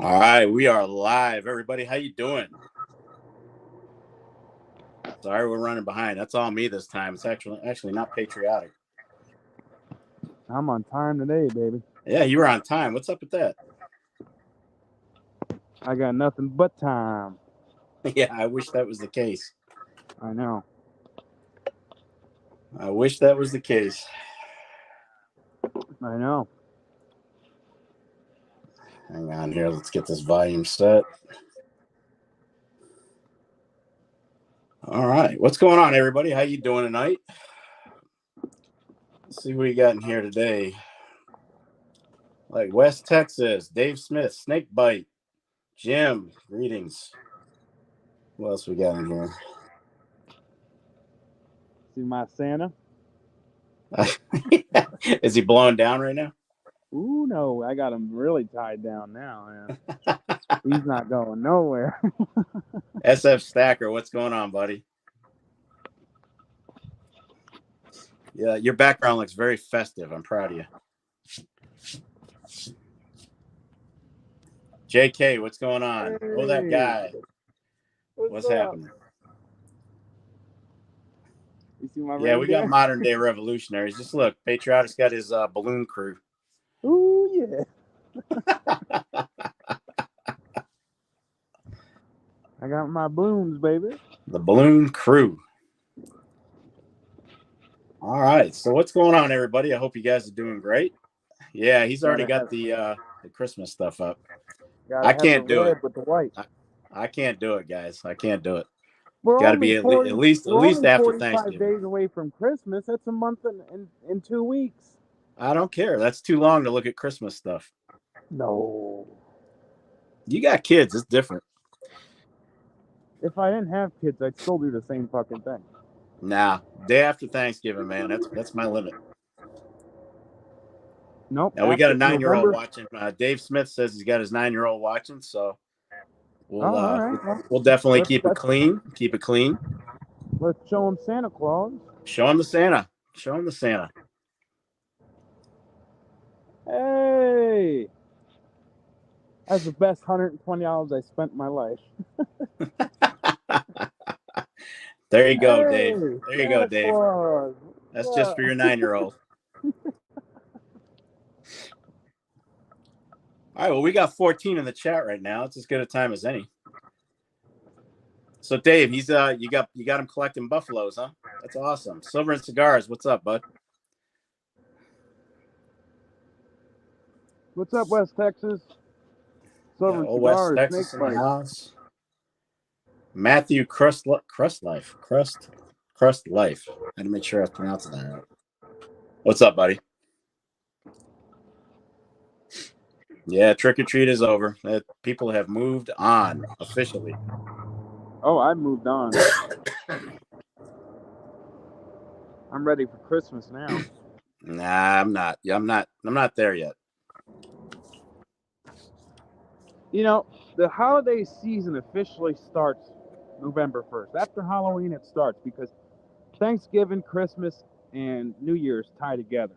All right, we are live. Everybody, how you doing? Sorry, we're running behind. That's all me this time. It's actually not patriotic. I'm on time today, baby. Yeah, you were on time. What's up with that? I got nothing but time. Yeah, I wish that was the case. I know. I wish that was the case. I know. Hang on here. Let's get this volume set. All right. What's going on, everybody? How you doing tonight? Let's see what you got in here today. Like West Texas, Dave Smith, Snake Bite, Jim, greetings. What else we got in here? See my Santa? Is he blowing down right now? Ooh, no. I got him really tied down now, man. He's not going nowhere. SF Stacker, what's going on, buddy? Yeah, your background looks very festive. I'm proud of you. JK, what's going on? Hey, Oh, that guy. What's happening? You see my Yeah, we got reindeer? modern day revolutionaries. Just look, Patriotic's got his balloon crew. Ooh, yeah. I got my balloons, baby. The balloon crew. All right. So what's going on, everybody? I hope you guys are doing great. Yeah, he's already got the Christmas stuff up. I can't do it. With the white. I can't do it, guys. I can't do it. We're Got to only be at 40, least we're only after 45 Thanksgiving. days away from Christmas. That's a month in 2 weeks. I don't care. That's too long to look at Christmas stuff. No. You got kids. It's different. If I didn't have kids, I'd still do the same fucking thing. Nah, day after Thanksgiving, man. That's my limit. Nope. Now we got a 9-year-old November. watching. Dave Smith says he's got his 9-year-old watching, so we'll all right. Well, we'll definitely keep it clean. Keep it clean. Let's show him Santa Claus. Show him the Santa. Show him the Santa. Hey, that's the best $120 I spent in my life. There you go, hey, Dave. There you go, Dave. Claus. That's just for your 9-year-old. All right, well, we got 14 in the chat right now. It's as good a time as any. So, Dave, he's you got him collecting buffaloes, huh? That's awesome. Silver and Cigars, what's up, bud? What's up, West Texas? Silver and West Cigars, Texas in Snake the Bite. house. Matthew Crust Life. I had to make sure I was pronouncing that right. What's up, buddy? Yeah, trick or treat is over. People have moved on officially. Oh, I've moved on. I'm ready for Christmas now. Nah, I'm not. I'm not there yet. You know, the holiday season officially starts November 1st. After Halloween, it starts because Thanksgiving, Christmas, and New Year's tie together.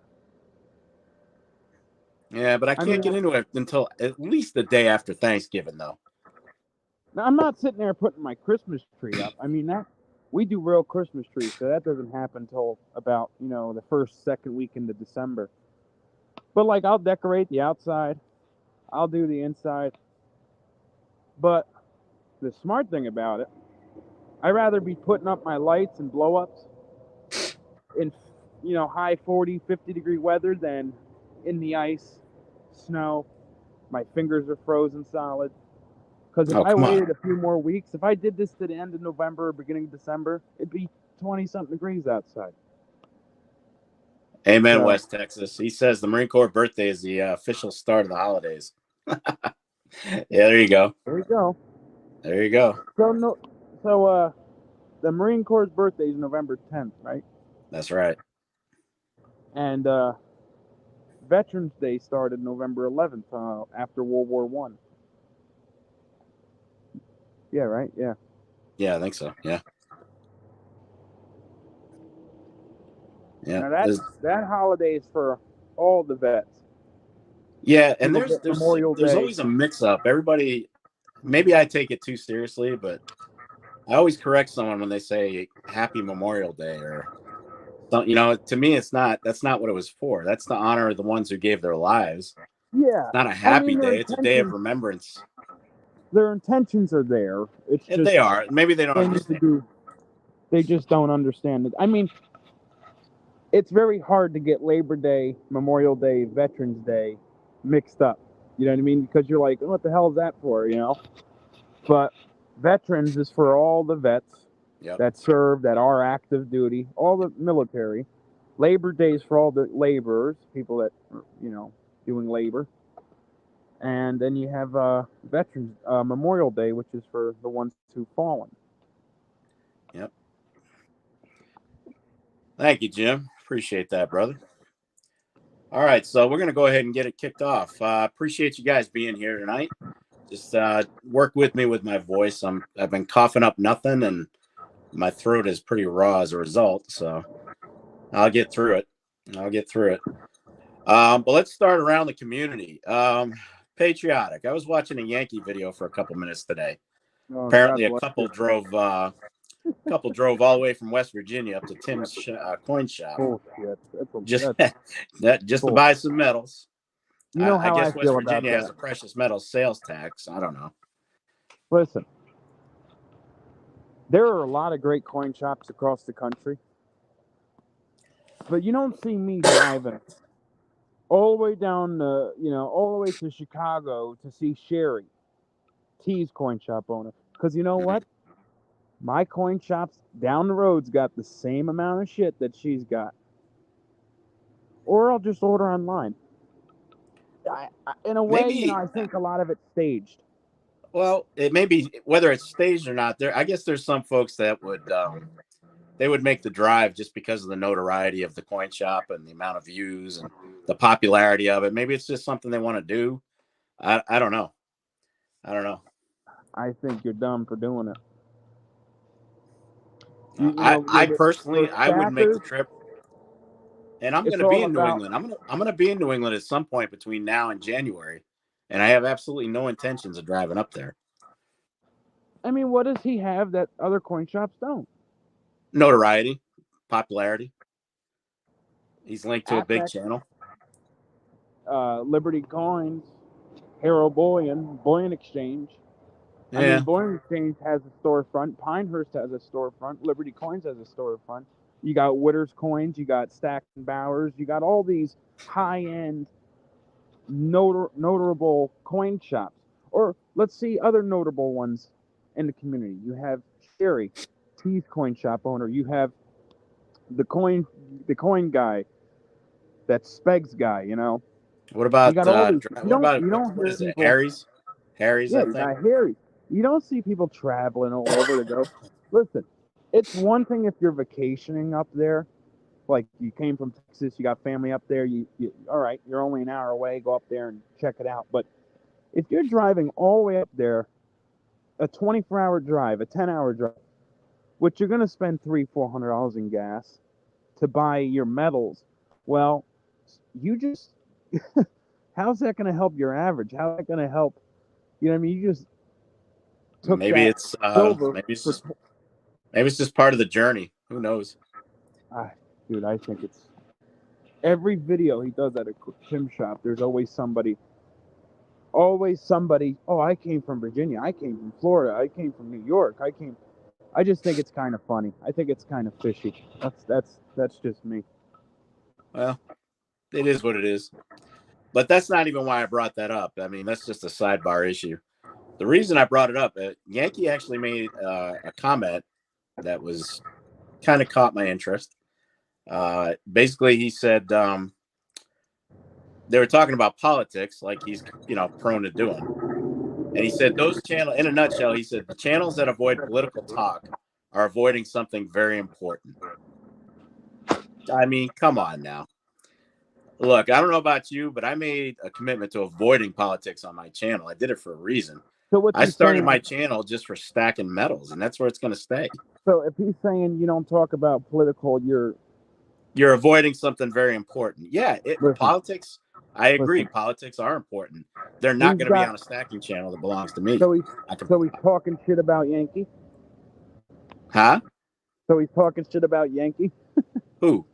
Yeah, but I can't get into it until at least the day after Thanksgiving, though. Now, I'm not sitting there putting my Christmas tree up. I mean, we do real Christmas trees, so that doesn't happen until about, the first, second weekend of December. But, like, I'll decorate the outside. I'll do the inside. But the smart thing about it, I'd rather be putting up my lights and blow-ups in, high 40, 50-degree weather than in the ice, snow. My fingers are frozen solid. Because if I waited a few more weeks, if I did this to the end of November or beginning of December, it'd be 20-something degrees outside. Amen, so. West Texas. He says the Marine Corps birthday is the official start of the holidays. Yeah, there you go. There you go. There you go. So the Marine Corps' birthday is November 10th, right? That's right. And Veterans Day started November 11th after World War I. Yeah, right? Yeah. Yeah, I think so. Yeah. Yeah. Now that holiday is for all the vets. Yeah, and People there's get there's Memorial there's Day. always a mix up. Everybody, maybe I take it too seriously, but I always correct someone when they say Happy Memorial Day or something. You know, to me, it's not. That's not what it was for. That's to honor the ones who gave their lives. Yeah, It's not a I happy mean day. It's a day of remembrance. their intentions are there. It's And just they are. Maybe they don't they need to understand. do. They just don't understand it. I mean, it's very hard to get Labor Day, Memorial Day, Veterans Day mixed up. You know what I mean? Because you're like, what the hell is that for? You know. But veterans is for all the vets Yep. that serve, that are active duty, all the military. Labor Day is for all the laborers, people that are, doing labor. And then you have Veterans Memorial Day, which is for the ones who've fallen. Yep. Thank you, Jim. Appreciate that, brother. All right, so we're gonna go ahead and get it kicked off. Appreciate you guys being here tonight. Just work with me with my voice. I've been coughing up nothing, and my throat is pretty raw as a result. So I'll get through it. But let's start around the community. Patriotic. I was watching a Yankee video for a couple minutes today. Oh, Apparently, God a bless couple you. drove all the way from West Virginia up to Tim's coin shop. Bullshit. Just That's just to bull. buy some metals. You know I how I guess West feel about Virginia has that. a precious metals sales tax. I don't know. Listen, there are a lot of great coin shops across the country, but you don't see me driving all the way down all the way to Chicago to see Sherry, T's coin shop owner. Because you know what? My coin shops down the road's got the same amount of shit that she's got. Or I'll just order online. In a way, Maybe. I think a lot of it's staged. Well, it may be whether it's staged or not. I guess there's some folks that would they would make the drive just because of the notoriety of the coin shop and the amount of views and the popularity of it. Maybe it's just something they want to do. I don't know. I think you're dumb for doing it. I personally for I would make the stackers, trip, and I'm going it's to be all in New about. England. I'm going to be in New England at some point between now and January, and I have absolutely no intentions of driving up there. I mean, what does he have that other coin shops don't? Notoriety, popularity. He's linked to a big Apex, channel. Liberty Coins, Harold Bullion Exchange. Yeah. I mean, Bullion Exchange has a storefront. Pinehurst has a storefront. Liberty Coins has a storefront. You got Witter's Coins. You got Stack and Bowers. You got all these high-end, notable coin shops. Or let's see other notable ones in the community. You have Sherry, T's coin shop owner. You have the coin guy. That's Speg's guy. What about You got all these. what is it? Harry's, Yeah, I you think. got Harry. You don't see people traveling all over to go. Listen, it's one thing if you're vacationing up there, like you came from Texas, you got family up there. You all right? You're only an hour away. Go up there and check it out. But if you're driving all the way up there, a 24-hour drive, a 10-hour drive, which you're gonna spend $300-400 in gas to buy your metals, well, you just how's that gonna help your average? How's that gonna help? You know what I mean? You just took Maybe that it's silver. maybe it's just part of the journey. Who knows? Dude, I think it's every video he does at a Tim shop. There's always somebody. Oh, I came from Virginia. I came from Florida. I came from New York. I just think it's kind of funny. I think it's kind of fishy. That's just me. Well, it is what it is. But that's not even why I brought that up. I mean, that's just a sidebar issue. The reason I brought it up, Yankee actually made a comment that was kind of caught my interest. Basically, he said they were talking about politics, like he's prone to doing. And he said those channels, in a nutshell, he said the channels that avoid political talk are avoiding something very important. I mean, come on now. Look, I don't know about you, but I made a commitment to avoiding politics on my channel. I did it for a reason. So I started my channel just for stacking metals, and that's where it's going to stay. So if he's saying you don't talk about political, you're avoiding something very important. Yeah, politics I agree. Listen, Politics are important. They're not going to be on a stacking channel that belongs to me. So he's talking shit about Yankee? Huh? So he's talking shit about Yankee? Who?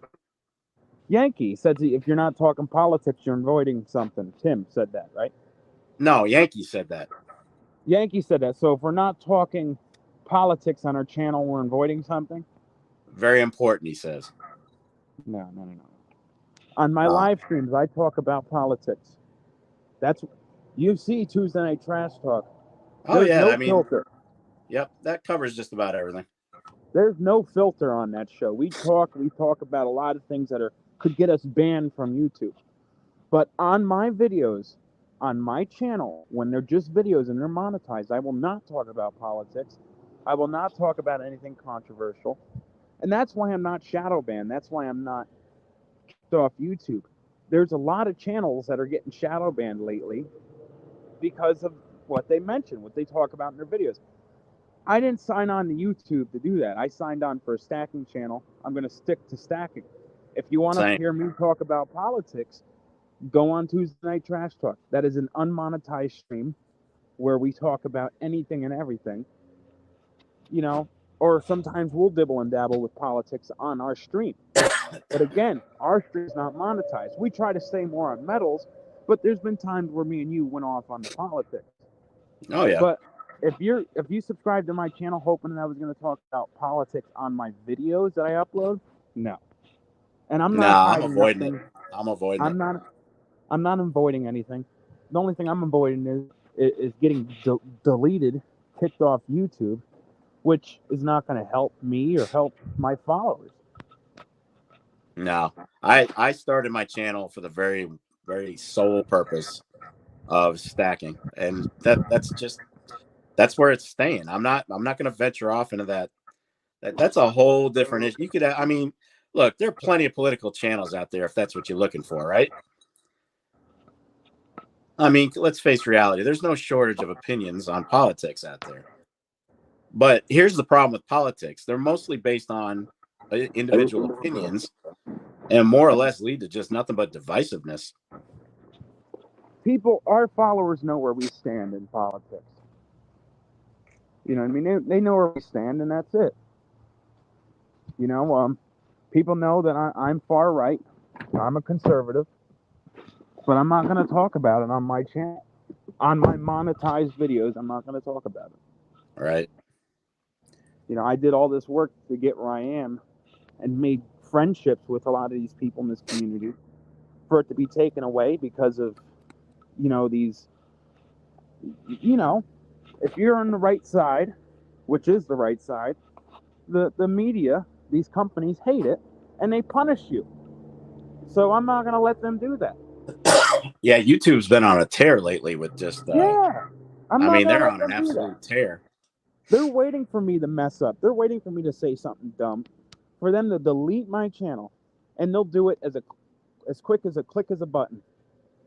Yankee says if you're not talking politics, you're avoiding something. Tim said that, right? No, Yankee said that. Yankee said that. So if we're not talking politics on our channel, we're avoiding something? Very important, he says. No. On my live streams, I talk about politics. That's UFC Tuesday Night Trash Talk. There's no filter. Yep, that covers just about everything. There's no filter on that show. We talk about a lot of things that could get us banned from YouTube. But on my videos, on my channel, when they're just videos and they're monetized, I will not talk about politics. I will not talk about anything controversial. And that's why I'm not shadow banned. That's why I'm not kicked off YouTube. There's a lot of channels that are getting shadow banned lately because of what they mention, what they talk about in their videos. I didn't sign on to YouTube to do that. I signed on for a stacking channel. I'm going to stick to stacking. If you want to hear me talk about politics, go on Tuesday Night Trash Talk. That is an unmonetized stream where we talk about anything and everything. You know, or sometimes we'll dibble and dabble with politics on our stream. But again, our stream's not monetized. We try to stay more on metals, but there's been times where me and you went off on the politics. Oh yeah. But if you subscribe to my channel hoping that I was going to talk about politics on my videos that I upload, no. And I'm not. I'm avoiding it. I'm avoiding it. I'm not avoiding anything. The only thing I'm avoiding is getting deleted, kicked off YouTube, which is not going to help me or help my followers. No, I started my channel for the very, very sole purpose of stacking, and that's where it's staying. I'm not going to venture off into that. That's a whole different issue. You could, I mean, look, there are plenty of political channels out there if that's what you're looking for, right? I mean, let's face reality. There's no shortage of opinions on politics out there. But here's the problem with politics. They're mostly based on individual opinions and more or less lead to just nothing but divisiveness. Our followers know where we stand in politics. You know what I mean? They know where we stand, and that's it. You know, people know that I'm far right. I'm a conservative. But I'm not going to talk about it on my channel. On my monetized videos, I'm not going to talk about it. Right. You know, I did all this work to get where I am and made friendships with a lot of these people in this community for it to be taken away because of, you know, these, you know, if you're on the right side, which is the right side, the media, these companies hate it and they punish you. So I'm not going to let them do that. Yeah, YouTube's been on a tear lately with just they're on an absolute tear. They're waiting for me to mess up. They're waiting for me to say something dumb, for them to delete my channel, and they'll do it as quick as a click of a button,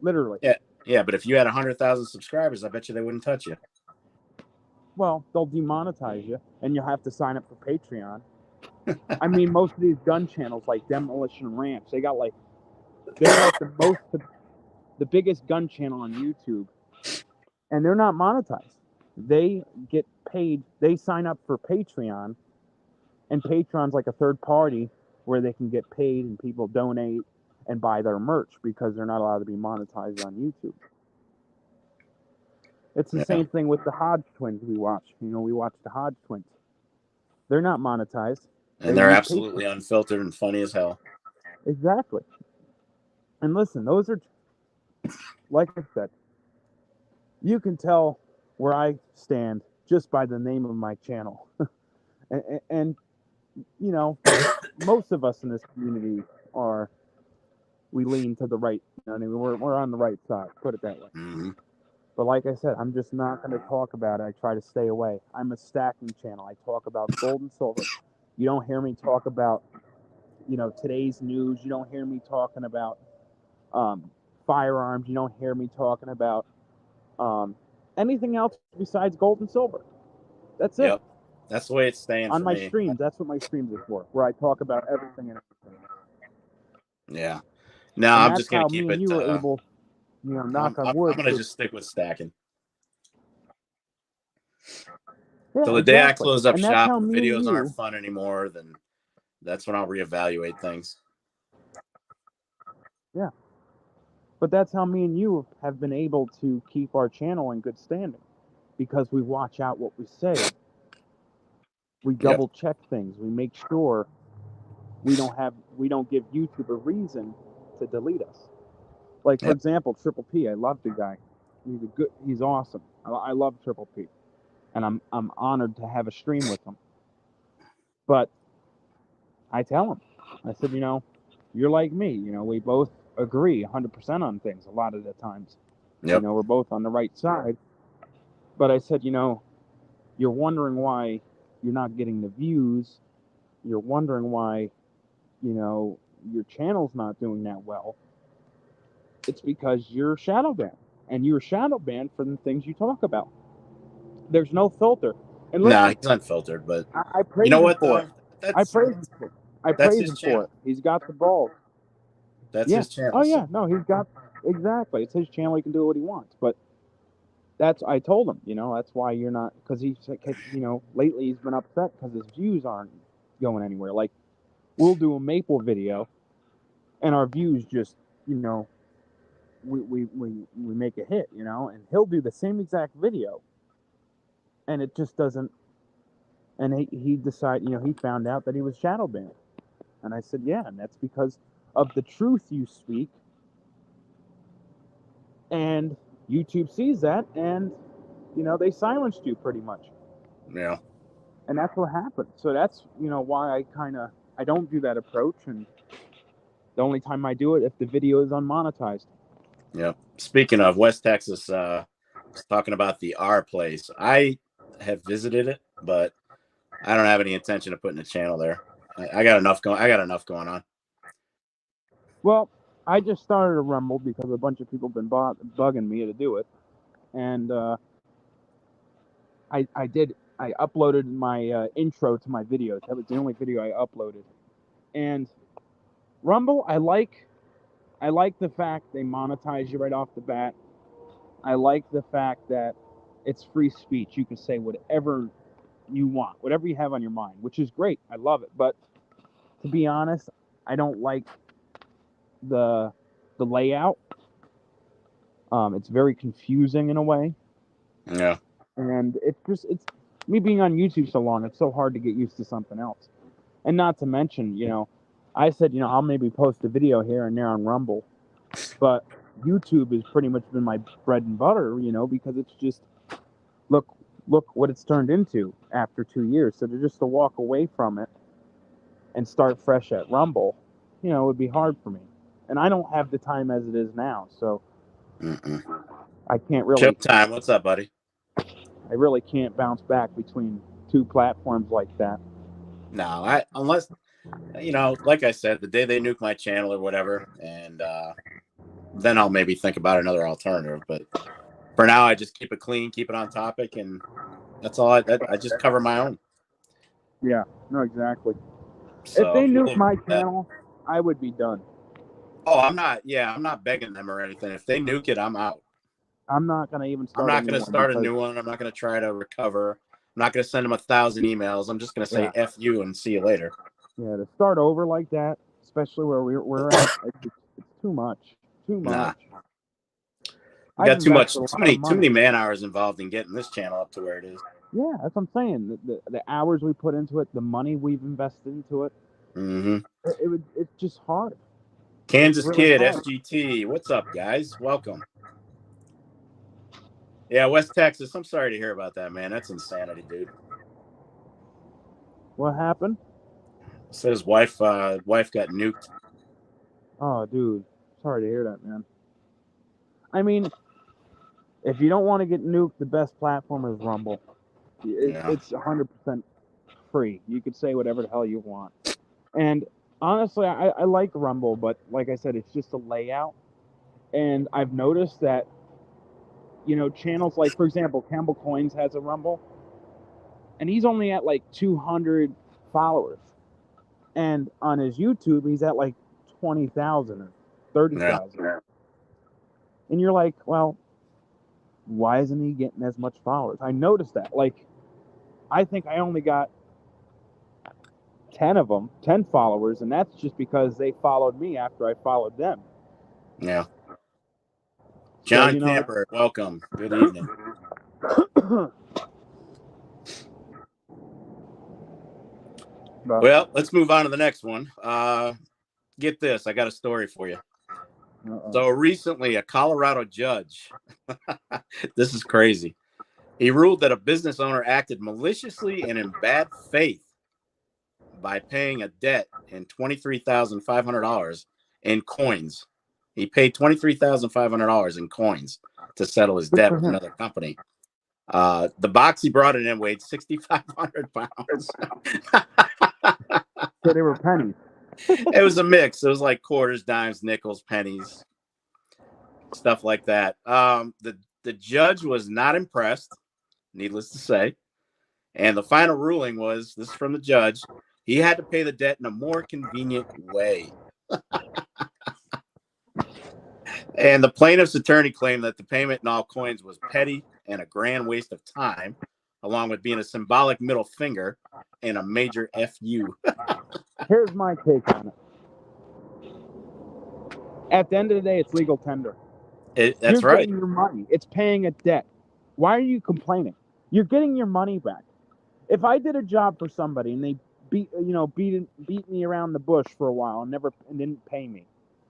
literally. Yeah, but if you had 100,000 subscribers, I bet you they wouldn't touch you. Well, they'll demonetize you, and you'll have to sign up for Patreon. I mean, most of these gun channels, like Demolition Ranch, they're like the biggest gun channel on YouTube, and they're not monetized. They get paid. They sign up for Patreon, and Patreon's like a third party where they can get paid and people donate and buy their merch because they're not allowed to be monetized on YouTube. It's the same thing with the Hodge twins we watch. You know, we watch the Hodge twins. They're not monetized. And they're absolutely unfiltered and funny as hell. Exactly. And listen, those are, like I said, you can tell where I stand just by the name of my channel. and you know, most of us in this community we lean to the right. You know, I mean, we're on the right side, put it that way. Mm-hmm. But like I said, I'm just not going to talk about it. I try to stay away. I'm a stacking channel. I talk about gold and silver. You don't hear me talk about, you know, today's news. You don't hear me talking about firearms. You don't hear me talking about anything else besides gold and silver. That's it. Yep. That's the way it's staying on for my me. streams. That's what my streams are for, where I talk about everything and everything. Yeah. No, And I'm that's just gonna how me keep and it. you were able, knock on wood. I'm gonna just stick with stacking Yeah, till the day I exactly. close up And that's shop. how And me and videos aren't you. fun anymore. Then that's when I'll reevaluate things. Yeah. But that's how me and you have been able to keep our channel in good standing, because we watch out what we say. We double check things. We make sure we don't give YouTube a reason to delete us. Like, for example, Triple P. I love the guy. He's awesome. I love Triple P, and I'm honored to have a stream with him. But I tell him, I said, you're like me. We both agree 100% on things a lot of the times. Yep. We're both on the right side. But I said, you're wondering why you're not getting the views. You're wondering why, your channel's not doing that well. It's because you're shadow banned, and you're shadow banned for the things you talk about. There's no filter. And listen, No, he's unfiltered, but I praise you know him what for though? it. I praise him for it. I That's praise his him for channel. it. He's got the balls. That's his channel. Oh yeah, no, he's got exactly. It's his channel. He can do what he wants. But I told him, that's why you're not, because lately he's been upset because his views aren't going anywhere. Like, we'll do a maple video, and our views just, we make a hit, and he'll do the same exact video, and it just doesn't. And he decided, he found out that he was shadow banned, and I said, yeah, and that's because of the truth you speak, and YouTube sees that, and they silenced you pretty much. Yeah. And that's what happened. So that's why I don't do that approach, and the only time I do it if the video is unmonetized. Yeah. Speaking of West Texas, was talking about the R place. I have visited it, but I don't have any intention of putting a channel there. I got enough going. I got enough going on. Well, I just started a Rumble because a bunch of people have been bugging me to do it, and I uploaded my intro to my videos. That was the only video I uploaded. And Rumble, I like the fact they monetize you right off the bat. I like the fact that it's free speech. You can say whatever you want, whatever you have on your mind, which is great. I love it. But to be honest, I don't like the layout. It's very confusing in a way. Yeah. And it's me being on YouTube so long, it's so hard to get used to something else. And not to mention, I said, I'll maybe post a video here and there on Rumble, but YouTube has pretty much been my bread and butter, because it's just, look what it's turned into after 2 years. So to walk away from it and start fresh at Rumble, it would be hard for me. And I don't have the time as it is now, so I can't really. Showtime, what's up, buddy? I really can't bounce back between two platforms like that. No, unless like I said, the day they nuke my channel or whatever, and then I'll maybe think about another alternative. But for now, I just keep it clean, keep it on topic, and that's all. I just cover my own. Yeah, no, exactly. So, if they nuke my channel, I would be done. Oh, I'm not begging them or anything. If they nuke it, I'm out. I'm not going to even start. I'm not going to start a new one. I'm not going to try to recover. I'm not going to send them 1,000 emails. I'm just going to say F you and see you later. Yeah, to start over like that, especially where we're at, it's too much. Too much. Nah. We got too many man hours involved in getting this channel up to where it is. Yeah, that's what I'm saying. The hours we put into it, the money we've invested into it. Mm-hmm. It's just hard. Kansas Kid, SGT. What's up, guys? Welcome. Yeah, West Texas. I'm sorry to hear about that, man. That's insanity, dude. What happened? Said his wife got nuked. Oh, dude. Sorry to hear that, man. I mean, if you don't want to get nuked, the best platform is Rumble. It's 100% free. You could say whatever the hell you want. And honestly, I like Rumble, but like I said, it's just a layout. And I've noticed that, channels like, for example, Campbell Coins has a Rumble, and he's only at like 200 followers. And on his YouTube, he's at like 20,000. 30,000. Yeah. And you're like, well, why isn't he getting as much followers? I noticed that. Like, I think I only got 10 followers, and that's just because they followed me after I followed them. Yeah. John Camper, welcome. Good evening. Well, let's move on to the next one. Get this. I got a story for you. So recently, a Colorado judge, this is crazy. He ruled that a business owner acted maliciously and in bad faith by paying a debt in $23,500 in coins. He paid $23,500 in coins to settle his debt with another company. The box he brought it in weighed 6,500 pounds. So they were pennies. It was a mix. It was like quarters, dimes, nickels, pennies, stuff like that. The judge was not impressed, needless to say. And the final ruling was, this is from the judge, he had to pay the debt in a more convenient way. And the plaintiff's attorney claimed that the payment in all coins was petty and a grand waste of time, along with being a symbolic middle finger and a major FU. Here's my take on it. At the end of the day, it's legal tender. That's You're right. getting your money. It's paying a debt. Why are you complaining? You're getting your money back. If I did a job for somebody and they beat me around the bush for a while and didn't pay me,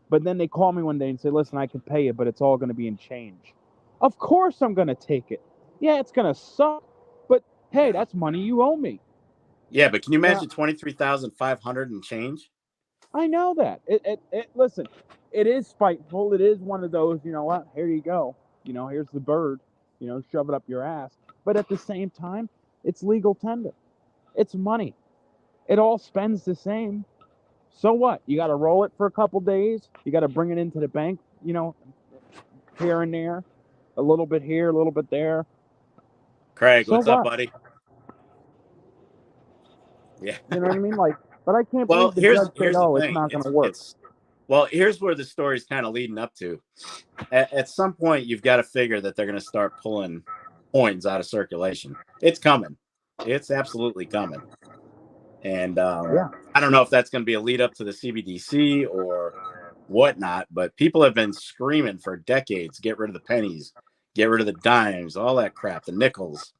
but then they call me one day and say, "Listen, I can pay you, but it's all going to be in change." Of course, I'm going to take it. Yeah, it's going to suck, but hey, that's money you owe me. Yeah, but can you imagine 23,500 and change? I know that. Listen, it is spiteful. It is one of those, you know what? Here you go. Here's the bird. Shove it up your ass. But at the same time, it's legal tender. It's money. It all spends the same. So what? You got to roll it for a couple days. You got to bring it into the bank, here and there. A little bit here, a little bit there. Craig, what's up, buddy? Yeah. You know what I mean? But I can't believe the judge said, "Oh, it's not going to work." Well, here's where the story's kind of leading up to. At some point, you've got to figure that they're going to start pulling coins out of circulation. It's coming. It's absolutely coming. And I don't know if that's going to be a lead up to the CBDC or whatnot, but people have been screaming for decades, get rid of the pennies, get rid of the dimes, all that crap, the nickels.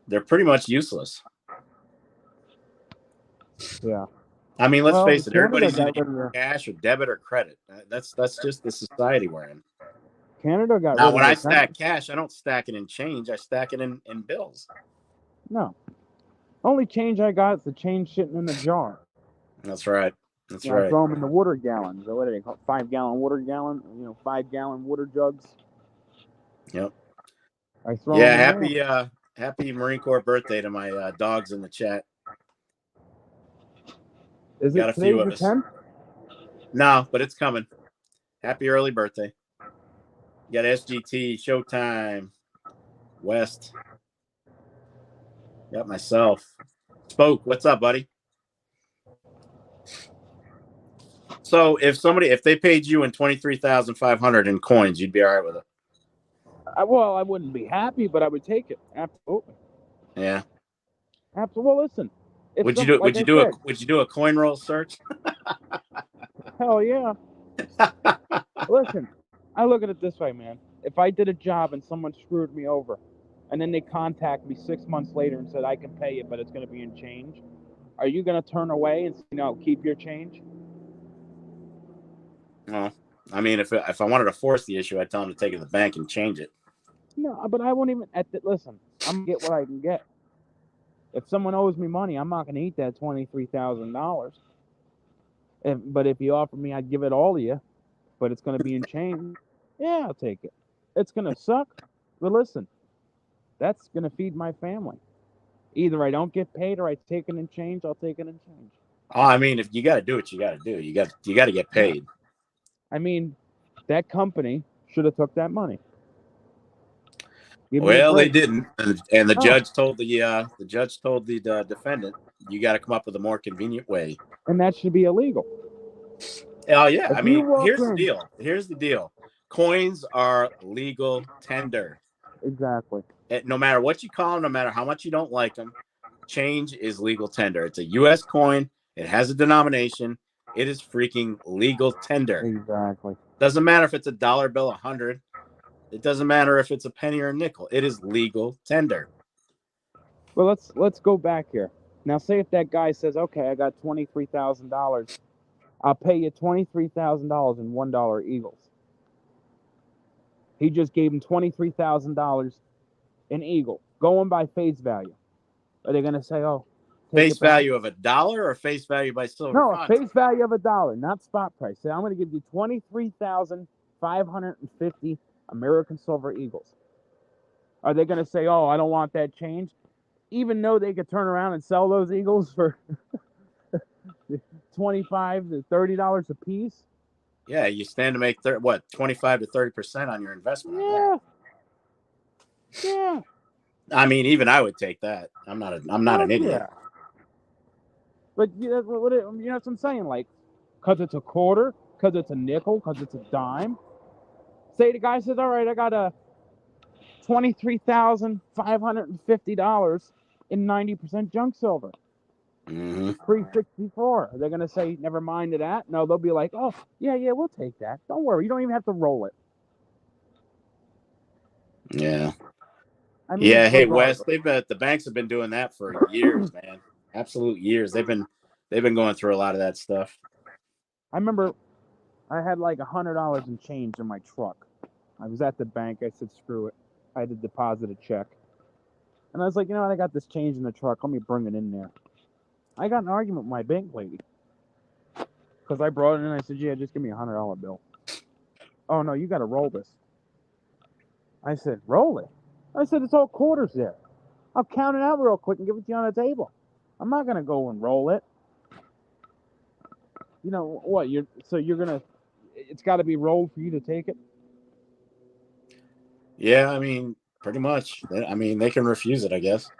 They're pretty much useless. Yeah. I mean, let's face it, everybody's either cash or debit or credit. That's just the society we're in. Canada got now, when I stack cash, I don't stack it in change. I stack it in bills. No. Only change I got is the change sitting in the jar. That's right. That's right. I throw them in the water gallons. Or what are they called? 5-gallon water gallon. 5-gallon water jugs. Yep. I throw them in happy Marine Corps birthday to my dogs in the chat. Is it today the 10th? No, but it's coming. Happy early birthday. You got SGT, Showtime, West. Got myself. Spoke. What's up, buddy? So if they paid you in 23,500 in coins, you'd be all right with it. Well, I wouldn't be happy, but I would take it. Absolutely. Yeah. Absolutely. Well, listen. Would you do a coin roll search? Hell yeah. Listen, I look at it this way, man. If I did a job and someone screwed me over, and then they contact me 6 months later and said, "I can pay you, but it's going to be in change," are you going to turn away and say, "No, keep your change"? Well, I mean, if I wanted to force the issue, I'd tell them to take it to the bank and change it. No, but I won't even. Listen, I'm going to get what I can get. If someone owes me money, I'm not going to eat that $23,000. But if you offer me, I'd give it all to you, but it's going to be in change. Yeah, I'll take it. It's going to suck, but listen, that's going to feed my family. Either I don't get paid or I take it in change. I'll take it in change. Oh, I mean, if you got to do what you got to do, you got to get paid. I mean, that company should have took that money. Well, they didn't, and the judge told the defendant, "You got to come up with a more convenient way." And that should be illegal. Oh yeah, I If you mean, walk here's the in, deal. Here's the deal. Coins are legal tender. exactly. No matter what you call them, no matter how much you don't like them, change is legal tender. It's a U.S. coin. It has a denomination. It is freaking legal tender. Exactly. Doesn't matter if it's a dollar bill, 100. It doesn't matter if it's a penny or a nickel. It is legal tender. Well, let's go back here. Now, say if that guy says, "Okay, I got $23,000. I'll pay you $23,000 in $1 Eagles." He just gave him $23,000 in Eagle, going by face value. Are they going to say, "Oh, take Face it back"? value of $1 or face value by silver No, a content? face value of $1, not spot price. Say, I'm going to give you 23,550 American Silver Eagles. Are they going to say, "Oh, I don't want that change," even though they could turn around and sell those Eagles for $25 to $30 a piece? Yeah, you stand to make 25 to 30% on your investment on Yeah, that. yeah. I mean, even I would take that. I'm not an idiot. Yeah. But you know what I'm saying? Like, because it's a quarter, because it's a nickel, because it's a dime. Say the guy says, "All right, I got a $23,550 in 90% junk silver, Mm-hmm. 364." Are they going to say, "Never mind to that"? No, they'll be like, "Oh, yeah, we'll take that. Don't worry. You don't even have to roll it." Yeah. I mean, Yeah. Hey, Wes, regardless. the banks have been doing that for years, man. Absolute years. They've been going through a lot of that stuff. I remember I had like $100 in change in my truck. I was at the bank. I said, "Screw it." I had to deposit a check. And I was like, "You know what? I got this change in the truck. Let me bring it in there." I got an argument with my bank lady because I brought it in and I said, "Yeah, just give me a $100 bill." "Oh, no, you got to roll this." I said, "Roll it?" I said, "It's all quarters there. I'll count it out real quick and give it to you on the table. I'm not going to go and roll it." You know what? You're going to, it's got to be rolled for you to take it? Yeah, I mean, pretty much. I mean, they can refuse it, I guess.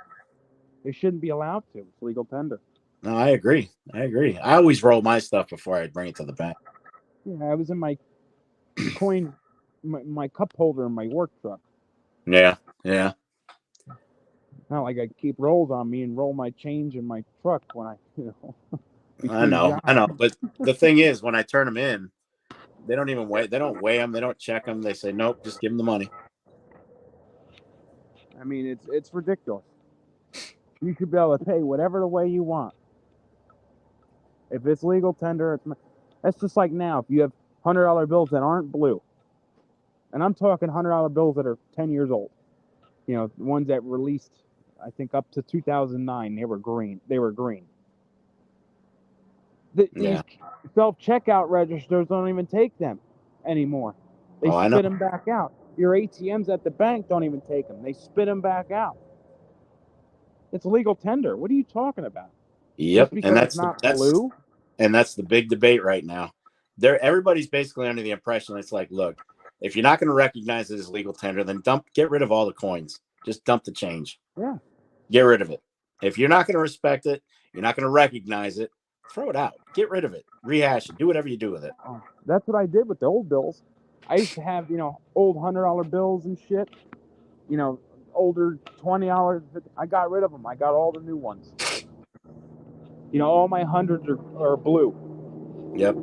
They shouldn't be allowed to. It's legal tender. No, I agree. I always roll my stuff before I bring it to the bank. Yeah, I was in my coin, my cup holder in my work truck. Yeah. Yeah. Not like I keep rolls on me and roll my change in my truck when I, I between know. jobs. But the thing is, when I turn them in, they don't even weigh. They don't weigh them. They don't check them. They say, nope, just give them the money. I mean, it's ridiculous. You should be able to pay whatever the way you want. If it's legal tender, that's just like now. If you have $100 bills that aren't blue, and I'm talking $100 bills that are 10 years old, the ones that released, I think up to 2009, they were green. These Yeah. self-checkout registers don't even take them anymore. They Oh, I know. spit them back out. Your ATMs at the bank don't even take them. They spit them back out. It's legal tender. What are you talking about? Just Yep. And because it's not blue? that's the big debate right now. Everybody's basically under the impression it's like, look, if you're not going to recognize it as legal tender, then get rid of all the coins. Just dump the change. Yeah. Get rid of it. If you're not going to respect it, you're not going to recognize it, throw it out. Get rid of it. Rehash it. Do whatever you do with it. That's what I did with the old bills. I used to have, old $100 bills and shit. Older $20. I got rid of them. I got all the new ones. All my hundreds are blue. Yep.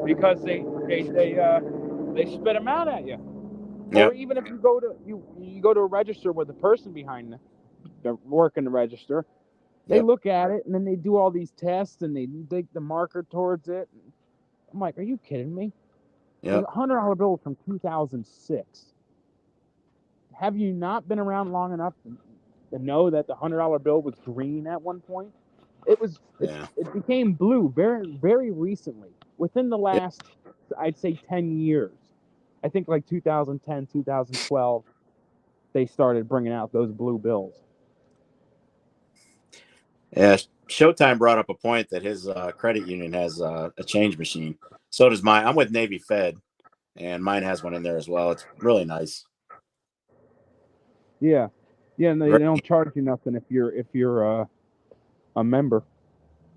Because they spit them out at you. Yep. Or even if you go to a register with the person behind the working the register, they look at it and then they do all these tests and they dig the marker towards it. I'm like, are you kidding me? Yep. A $100 bill from 2006. Have you not been around long enough to know that the $100 bill was green at one point? It became blue very, very recently, within the last, I'd say, 10 years. I think like 2010, 2012, they started bringing out those blue bills. Yeah. Showtime brought up a point that his credit union has a change machine. So does mine. I'm with Navy Fed, and mine has one in there as well. It's really nice. Yeah, and they don't charge you nothing if you're a member.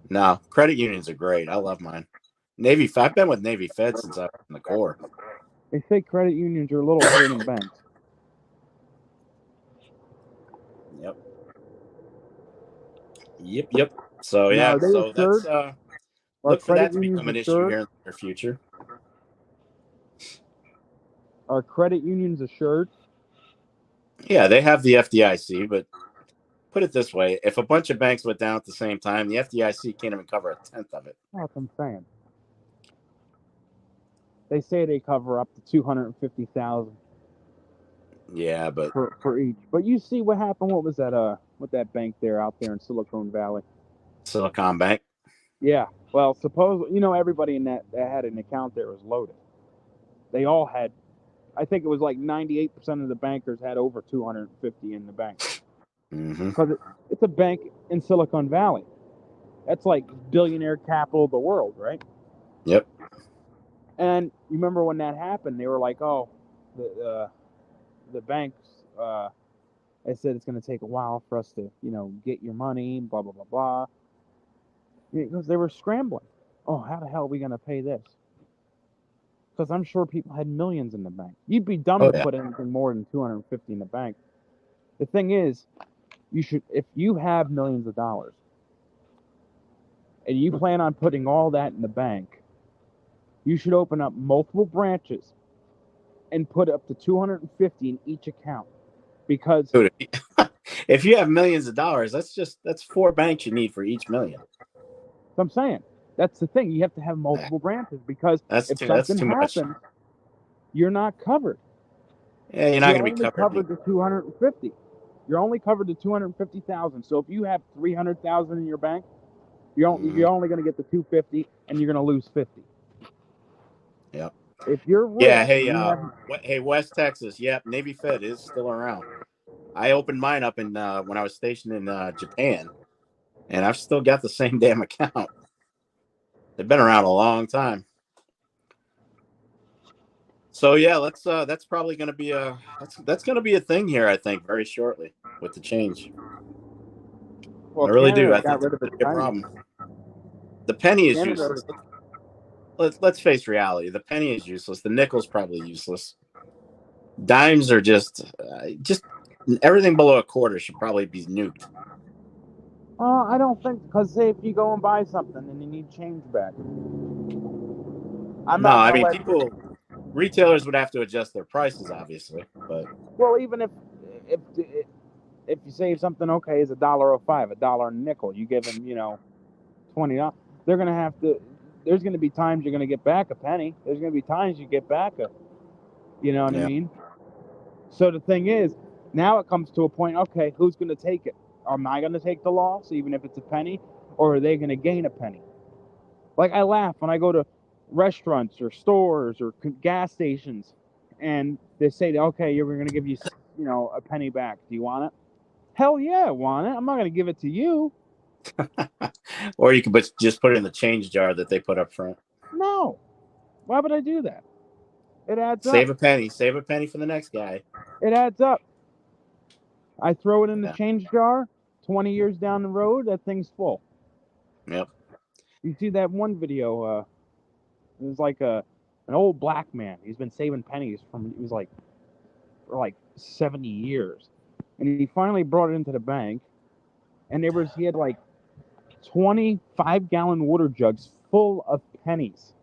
No, credit unions are great. I love mine. Navy. I've been with Navy Fed since I was in the Corps. They say credit unions are a little better than banks. Yep. So Now, yeah, are they so that's assured? Are look for credit that to unions become an issue assured? here in the near future. Are credit unions assured? Yeah, they have the FDIC, but put it this way: if a bunch of banks went down at the same time, the FDIC can't even cover a tenth of it. That's what I'm saying. They say they cover up to 250,000 Yeah, but for each. But you see what happened? What was that? With that bank there out there in Silicon Valley? Silicon Bank. Yeah. Well, suppose everybody in that had an account there was loaded. They all had. I think it was like 98% of the bankers had over 250 in the bank Mm-hmm. because it's a bank in Silicon Valley. That's like billionaire capital of the world, right? Yep. And you remember when that happened? They were like, "Oh, the banks." They said it's going to take a while for us to, get your money. Blah blah blah blah. Because they were scrambling. Oh, how the hell are we going to pay this? Because I'm sure people had millions in the bank. You'd be dumb to put anything more than 250 in the bank. The thing is, you should, if you have millions of dollars and you plan on putting all that in the bank, you should open up multiple branches and put up to 250 in each account. Because Dude, if you have millions of dollars, that's 4 banks you need for each million. I'm saying that's the thing. You have to have multiple branches because if something too happens, much. You're not covered. Yeah, you're not going to be covered to 250. You're only covered to 250,000. So if you have 300,000 in your bank, you're only going to get the 250, and you're going to lose 50. Yep. If you're rich, yeah, hey, West Texas. Yep, Navy Fed is still around. I opened mine up in when I was stationed in Japan, and I've still got the same damn account. They've been around a long time. So yeah, that's probably going to be that's going to be a thing here, I think, very shortly with the change. Well, I really Canada do. I got think rid it's of going its to be a penny. problem. The penny is Canada, useless. Let's face reality. The penny is useless. The nickel's probably useless. Dimes are just everything below a quarter should probably be nuked. I don't think, because say if you go and buy something and you need change back. Retailers would have to adjust their prices, obviously, but well, even if you save something, okay, is $1.05, $1 nickel, you give them, $20. They're gonna have to. There's gonna be times you're gonna get back a penny. There's gonna be times you get back a, you know what I mean? So the thing is, now it comes to a point. Okay, who's gonna take it? Am I gonna take the loss, even if it's a penny, or are they gonna gain a penny? Like I laugh when I go to restaurants or stores or gas stations, and they say, okay, we're gonna give you, a penny back. Do you want it? Hell yeah, I want it. I'm not going to give it to you. Or you could just put it in the change jar that they put up front. No. Why would I do that? It adds up. Save a penny. Save a penny for the next guy. It adds up. I throw it in the change jar. 20 years down the road, that thing's full. Yep. You see that one video? It was like an old black man. He's been saving pennies for like 70 years. And he finally brought it into the bank. And he had like 25-gallon water jugs full of pennies.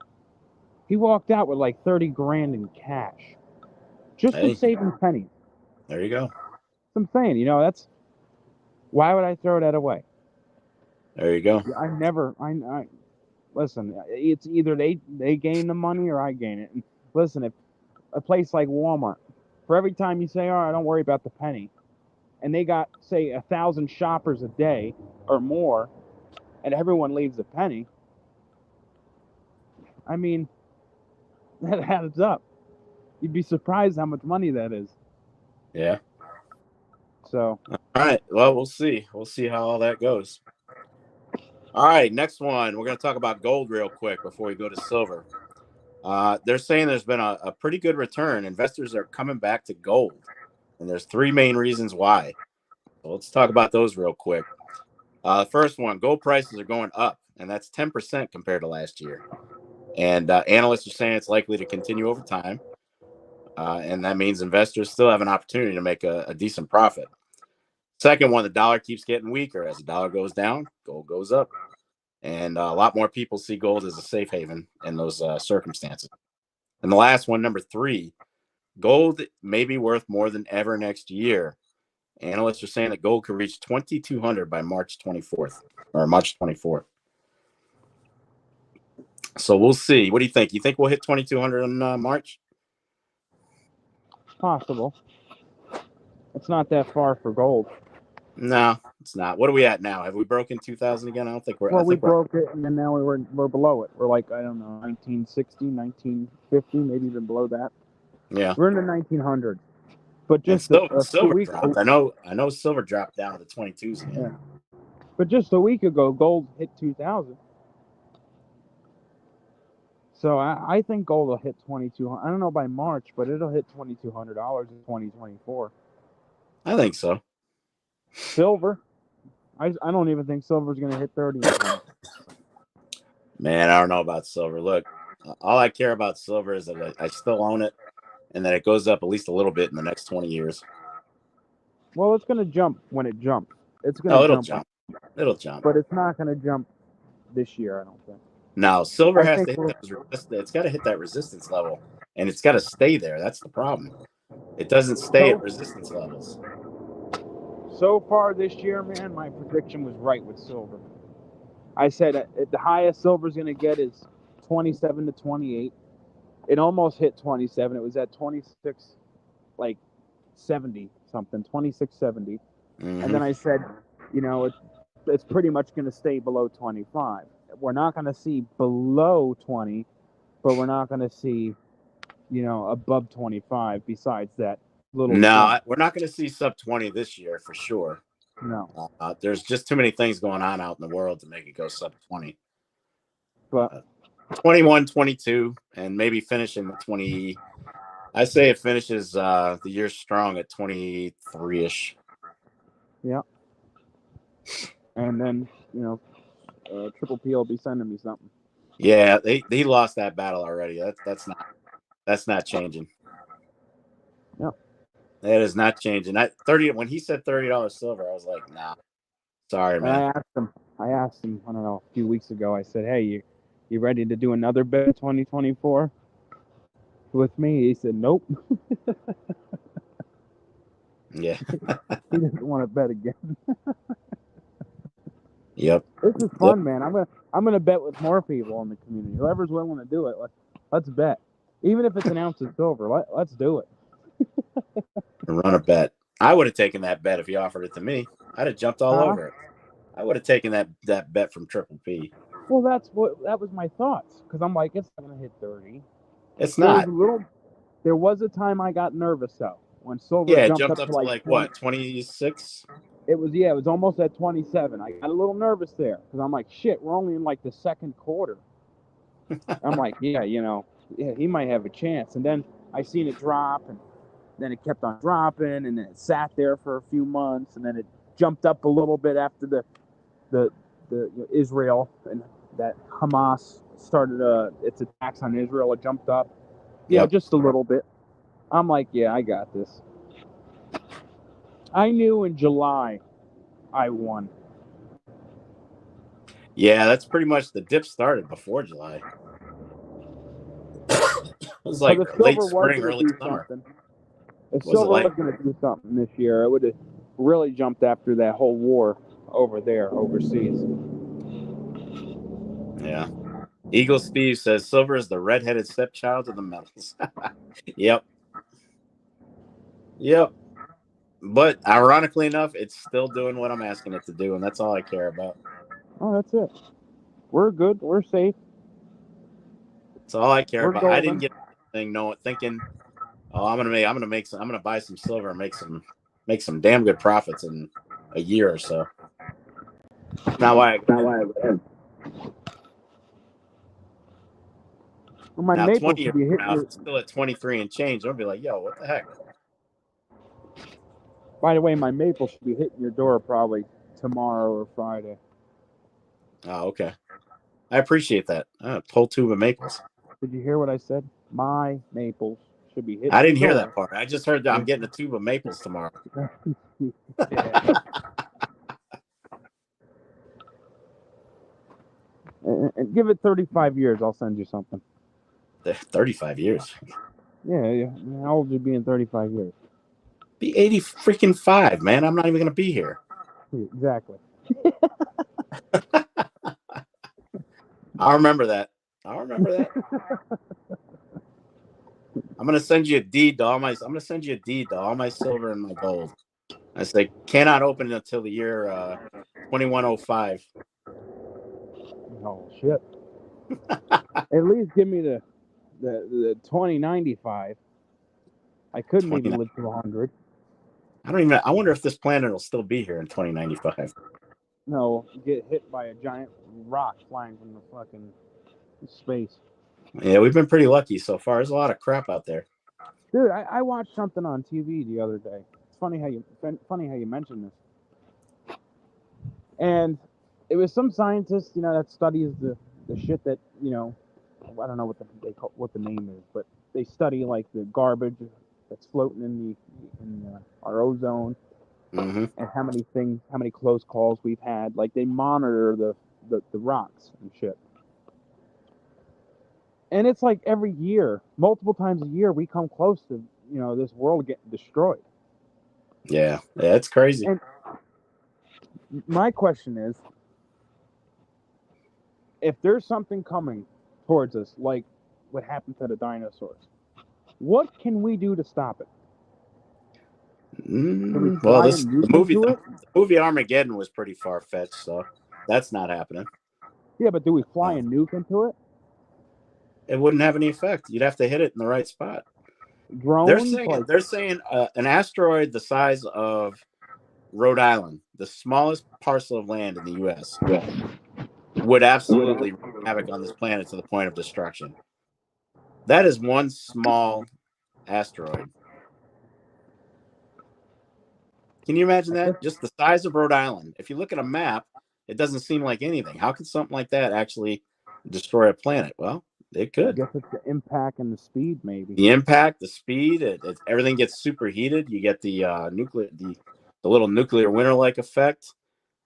He walked out with like 30 grand in cash. Just from saving pennies. There you go. I'm saying, that's why would I throw that away? There you go. I listen, it's either they gain the money or I gain it. And listen, if a place like Walmart, for every time you say, all right, don't worry about the penny, and they got, say, 1,000 shoppers a day or more, and everyone leaves a penny, I mean, that adds up. You'd be surprised how much money that is. Yeah. So. All right. Well, we'll see. We'll see how all that goes. All right. Next one. We're going to talk about gold real quick before we go to silver. They're saying there's been a pretty good return. Investors are coming back to gold. And there's 3 main reasons why. So let's talk about those real quick. The first one, gold prices are going up, and that's 10% compared to last year. And analysts are saying it's likely to continue over time. And that means investors still have an opportunity to make a decent profit. Second one, the dollar keeps getting weaker. As the dollar goes down, gold goes up. And a lot more people see gold as a safe haven in those circumstances. And the last one, number 3, gold may be worth more than ever next year. Analysts are saying that gold could reach 2,200 by March 24th or March 24th. So we'll see. What do you think? You think we'll hit 2,200 in March? Possible. It's not that far for gold. No, it's not. What are we at now? Have we broken 2,000 again? I don't think we're. Well, I we think we're, broke it, and then now we're below it. We're like, I don't know, 1960, 1950, maybe even below that. yeah. We're in the 1900s. But just silver dropped. I know silver dropped down to the 22s again. Yeah. But just a week ago, gold hit 2,000. So I think gold will hit 2,200. I don't know by March, but it'll hit $2,200 in 2024. I think so. Silver, I don't even think silver's going to hit 30. Man, I don't know about silver. Look, all I care about silver is that I still own it, and that it goes up at least a little bit in the next 20 years. Well, it's going to jump when it jumps. It's going to jump. It'll jump. But it's not going to jump this year, I don't think. No, silver has to hit it's got to hit that resistance level, and it's got to stay there. That's the problem. It doesn't stay at resistance levels. So far this year, man, my prediction was right with silver. I said the highest silver's going to get is 27 to 28. It almost hit 27. It was at 26, like 70 something, 26.70. Mm-hmm. And then I said, it's pretty much going to stay below 25. We're not going to see below 20, but we're not going to see, above 25 besides that little. No, we're not going to see sub 20 this year for sure. No. There's just too many things going on out in the world to make it go sub 20. But 21, 22, and maybe finishing the 20. I say it finishes the year strong at 23-ish. Yeah. And then, Triple P will be sending me something. Yeah, he lost that battle already. That's not changing. Yeah. That is not changing. When he said $30 silver, I was like, nah. Sorry, man. I asked him, I don't know, a few weeks ago. I said, hey, you ready to do another bet in 2024 with me? He said, nope. Yeah. He doesn't want to bet again. Yep. This is fun, man. I'm gonna bet with more people in the community. Whoever's willing to do it, let's bet. Even if it's an ounce of silver, let's do it. Run a bet. I would have taken that bet if he offered it to me. I'd have jumped all over it. I would have taken that bet from Triple P. Well, that was my thoughts, because I'm like, it's not gonna hit 30. It's not. There was a time I got nervous though when silver jumped up to like 20, what, 26? It was almost at 27. I got a little nervous there because I'm like, shit, we're only in like the second quarter. I'm like, yeah, he might have a chance. And then I seen it drop, and then it kept on dropping, and then it sat there for a few months, and then it jumped up a little bit after the Israel and that Hamas started its attacks on Israel. It jumped up, just a little bit. I'm like, yeah, I got this. I knew in July I won. Yeah, that's pretty much the dip started before July. It was like late spring, early summer. If silver was going to do something this year, it would have really jumped after that whole war over there, overseas. Yeah. Eagle Steve says silver is the redheaded stepchild of the metals. Yep. But ironically enough, it's still doing what I'm asking it to do, and that's all I care about. Oh, that's it. We're good. We're safe. That's all I care about. Golden. I didn't get anything thinking, oh, I'm gonna buy some silver and make some damn good profits in a year or so. Not why I went. Well, my maple 20 years from now, it's still at 23 and change. I'll be like, yo, what the heck? By the way, my maple should be hitting your door probably tomorrow or Friday. Oh, okay. I appreciate that. Whole tube of maples. Did you hear what I said? My maples should be hitting. I didn't the hear door. that part. I just heard that I'm getting a tube of maples tomorrow. Yeah. And give it 35 years, I'll send you something. 35 years. Yeah. How old would you be in 35 years? Be 80 freaking 5, man. I'm not even going to be here. Exactly. I'll remember that. I'm going to send you a deed to all my. I'm going to send you a deed to all my silver and my gold. I say cannot open it until the year 2105. Oh shit! At least give me the 2095. I could maybe live to 100. I wonder if this planet will still be here in 2095. No, get hit by a giant rock flying from the fucking space. Yeah, we've been pretty lucky so far. There's a lot of crap out there. Dude, I watched something on TV the other day. It's funny how you mentioned this. And it was some scientist, that studies the shit that, I don't know what the name is, but they study like the garbage that's floating in our ozone, Mm-hmm. and how many close calls we've had. Like they monitor the rocks and shit. And it's like every year, multiple times a year, we come close to, this world getting destroyed. Yeah, it's crazy. And my question is, if there's something coming towards us, like what happened to the dinosaurs, what can we do to stop it? Well, the movie Armageddon was pretty far-fetched, so that's not happening. Yeah, but do we fly a nuke into it? It wouldn't have any effect. You'd have to hit it in the right spot. Drones? They're saying an asteroid the size of Rhode Island, the smallest parcel of land in the U.S., would absolutely wreak havoc on this planet to the point of destruction. That is one small asteroid. Can you imagine that? Just the size of Rhode Island. If you look at a map, it doesn't seem like anything. How could something like that actually destroy a planet? Well, it could. I guess it's the impact and the speed, maybe. The impact, the speed, everything gets superheated. You get the little nuclear winter-like effect.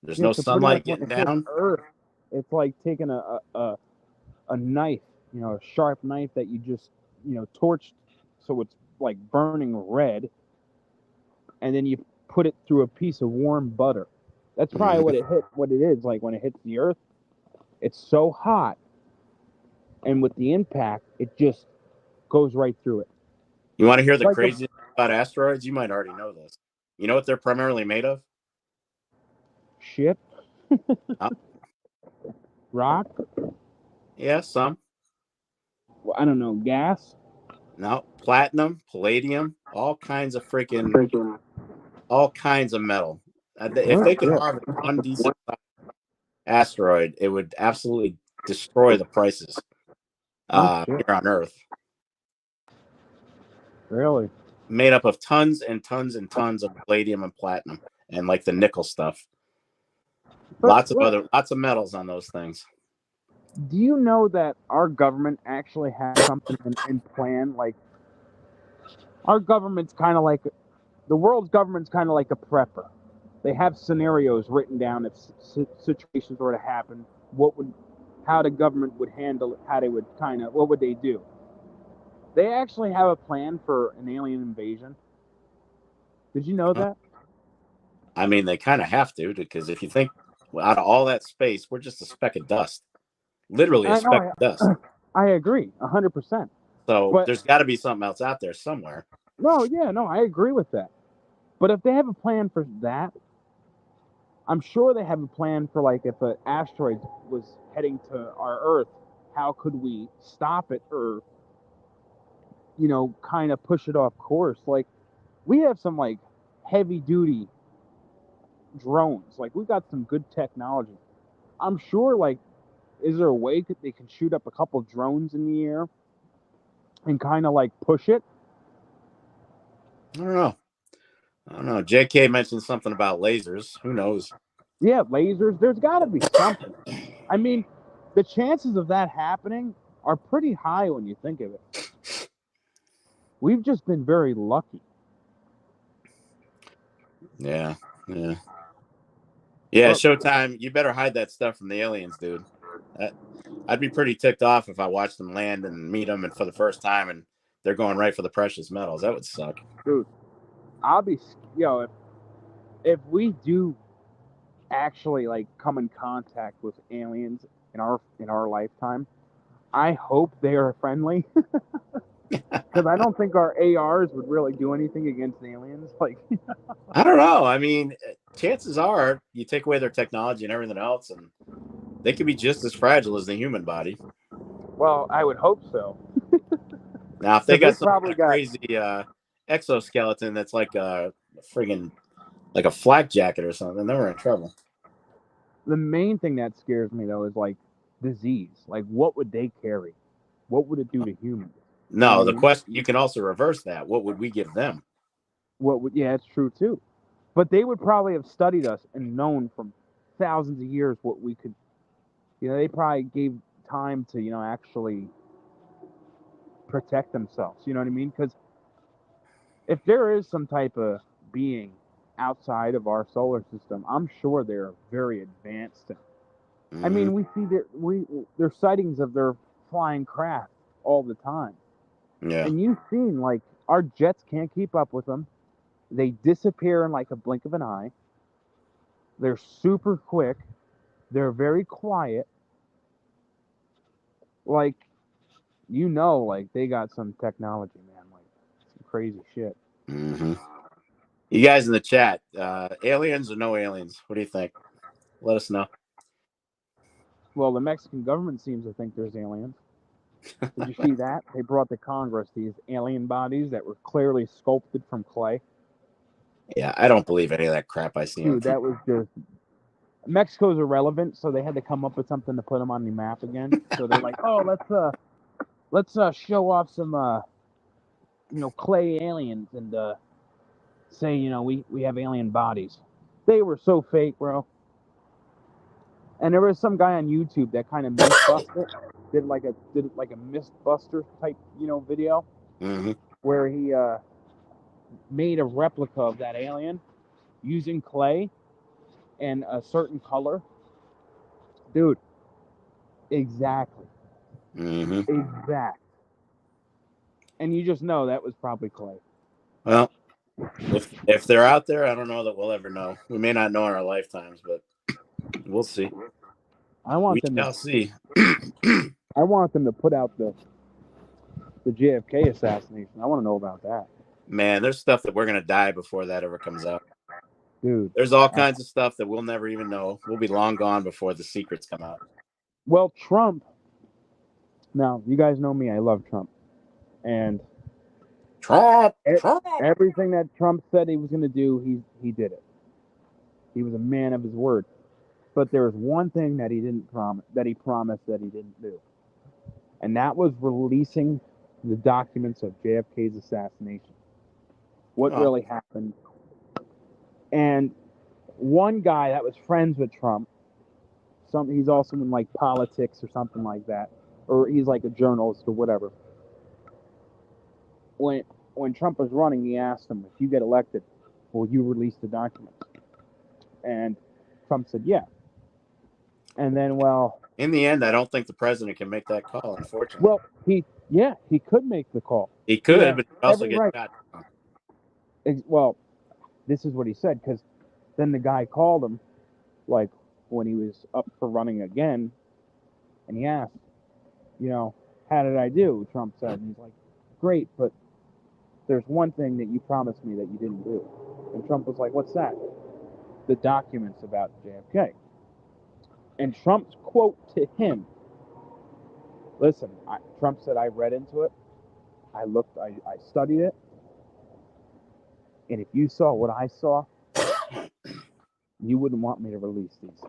There's no sunlight getting down. Earth, it's like taking a knife, a sharp knife that you just, torched, so it's like burning red, and then you put it through a piece of warm butter. That's probably what it is like when it hits the Earth. It's so hot, and with the impact, it just goes right through it. You want to hear the craziest about asteroids? You might already know this. You know what they're primarily made of? Shit. Rock? Yeah, some. Well, I don't know. Gas? No, platinum, palladium, all kinds of metal. If they could harvest one decent asteroid, it would absolutely destroy the prices here on Earth. Really? Made up of tons and tons and tons of palladium and platinum, and like the nickel stuff. Lots of metals on those things. Do you know that our government actually has something in plan? Like, our government's kind of like, the world's government's kind of like a prepper. They have scenarios written down if situations were to happen, how the government would handle it, what would they do? They actually have a plan for an alien invasion. Did you know that? I mean, they kind of have to, because if you think out of all that space, we're just a speck of dust. Literally a speck of dust. I agree, 100%. So there's got to be something else out there somewhere. No, I agree with that. But if they have a plan for that, I'm sure they have a plan for, like, if an asteroid was heading to our Earth, how could we stop it or, kind of push it off course? Like, we have some, like, heavy-duty drones. Like, we've got some good technology. I'm sure, like, is there a way that they can shoot up a couple drones in the air and kind of, like, push it? I don't know. JK mentioned something about lasers. Who knows? Yeah, lasers. There's got to be something. I mean, the chances of that happening are pretty high when you think of it. We've just been very lucky. Yeah. Well, Showtime, you better hide that stuff from the aliens, dude. I'd be pretty ticked off if I watched them land and meet them and for the first time and they're going right for the precious metals. That would suck. Dude, I'll be, if we do actually like come in contact with aliens in our lifetime, I hope they are friendly. Because I don't think our ARs would really do anything against aliens. Like, I don't know. I mean, chances are you take away their technology and everything else, and they could be just as fragile as the human body. well, I would hope so. Now, if they got some probably got crazy exoskeleton that's like a friggin' like a flak jacket or something, then we're in trouble. The main thing that scares me though is like disease. Like, what would they carry? What would it do to humans? No, the question, you can also reverse that. What would we give them? Yeah, it's true too. But they would probably have studied us and known from thousands of years what we could. They probably gave time to actually protect themselves. You know what I mean? Because if there is some type of being outside of our solar system, I'm sure they're very advanced. Mm-hmm. I mean, we see there's sightings of their flying craft all the time. Yeah. And you've seen, like, our jets can't keep up with them. They disappear in like a blink of an eye. They're super quick. They're very quiet. Like, like, they got some technology, man. Like, some crazy shit. Mm-hmm. You guys in the chat, aliens or no aliens? What do you think? Let us know. Well, the Mexican government seems to think there's aliens. Did you see that? They brought to Congress these alien bodies that were clearly sculpted from clay. Yeah, I don't believe any of that crap I see. Dude, that was just... Mexico's irrelevant, so they had to come up with something to put them on the map again. So they're like, oh, let's show off some clay aliens and say we have alien bodies. They were so fake, bro. And there was some guy on YouTube that kind of mythbusted, did like a mythbuster type video, mm-hmm. where he made a replica of that alien using clay and a certain color. Dude, exactly. Mm-hmm. Exact. And you just know that was probably clay. Well, if they're out there, I don't know that we'll ever know. We may not know in our lifetimes, but we'll see. We shall see. I want them to put out the JFK assassination. I want to know about that. Man, there's stuff that we're gonna die before that ever comes out. Dude, there's all kinds of stuff that we'll never even know. We'll be long gone before the secrets come out. Well, Trump. Now, you guys know me. I love Trump. And everything that Trump said he was going to do, he did it. He was a man of his word. But there was one thing that he didn't promise, that he promised that he didn't do. And that was releasing the documents of JFK's assassination. What really happened. And one guy that was friends with Trump, he's also in like politics or something like that, or he's like a journalist or whatever. When Trump was running, he asked him, if you get elected, will you release the documents? And Trump said, yeah. And then, well... in the end, I don't think the president can make that call, unfortunately. Well, he could make the call. He could, but he also get shot. Well, this is what he said, because then the guy called him, like, when he was up for running again, and he asked, how did I do? Trump said, and he's like, great, but there's one thing that you promised me that you didn't do. And Trump was like, what's that? The documents about JFK. And Trump's quote to him, listen, Trump said, I read into it, I looked, I studied it, and if you saw what I saw, you wouldn't want me to release these.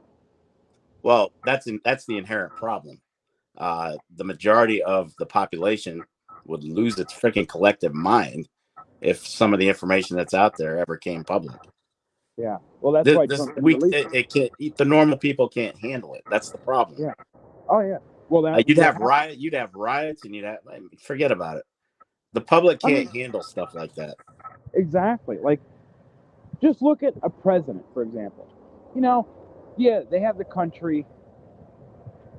Well, that's the inherent problem. The majority of the population would lose its freaking collective mind if some of the information that's out there ever came public. Yeah, well, that's why Trump the normal people can't handle it. That's the problem. Yeah, Oh yeah. Well, You'd have riots, and forget about it. The public can't handle stuff like that. Exactly. Like, just look at a president, for example. Yeah, they have the country.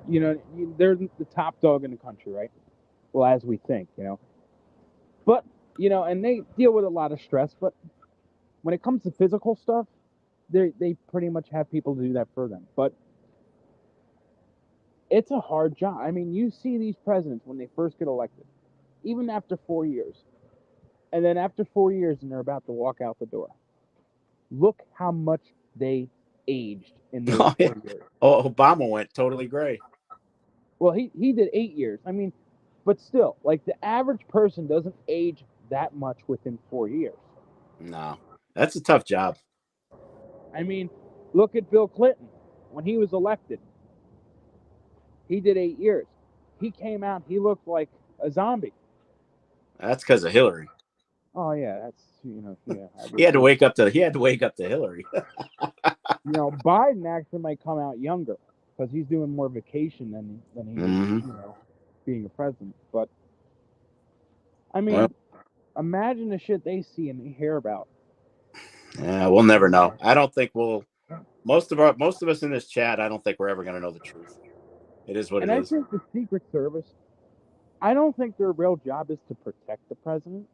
They're the top dog in the country, right? Well, as we think, But, and they deal with a lot of stress. But when it comes to physical stuff, they pretty much have people to do that for them. But it's a hard job. I mean, you see these presidents when they first get elected, even after 4 years. And then after 4 years and they're about to walk out the door. Look how much they aged in those 4 years. Oh, Obama went totally gray. Well, he did 8 years. I mean, but still, like, the average person doesn't age that much within 4 years. No, that's a tough job. I mean, look at Bill Clinton when he was elected. He did 8 years. He came out, he looked like a zombie. That's because of Hillary. Oh yeah, that's yeah. He had to wake up to Hillary. Biden actually might come out younger because he's doing more vacation than he is, being a president. But I mean, imagine the shit they see and they hear about. Yeah, we'll never know. I don't think most of us in this chat, I don't think we're ever going to know the truth. It is what it is. And I think the Secret Service, I don't think their real job is to protect the president.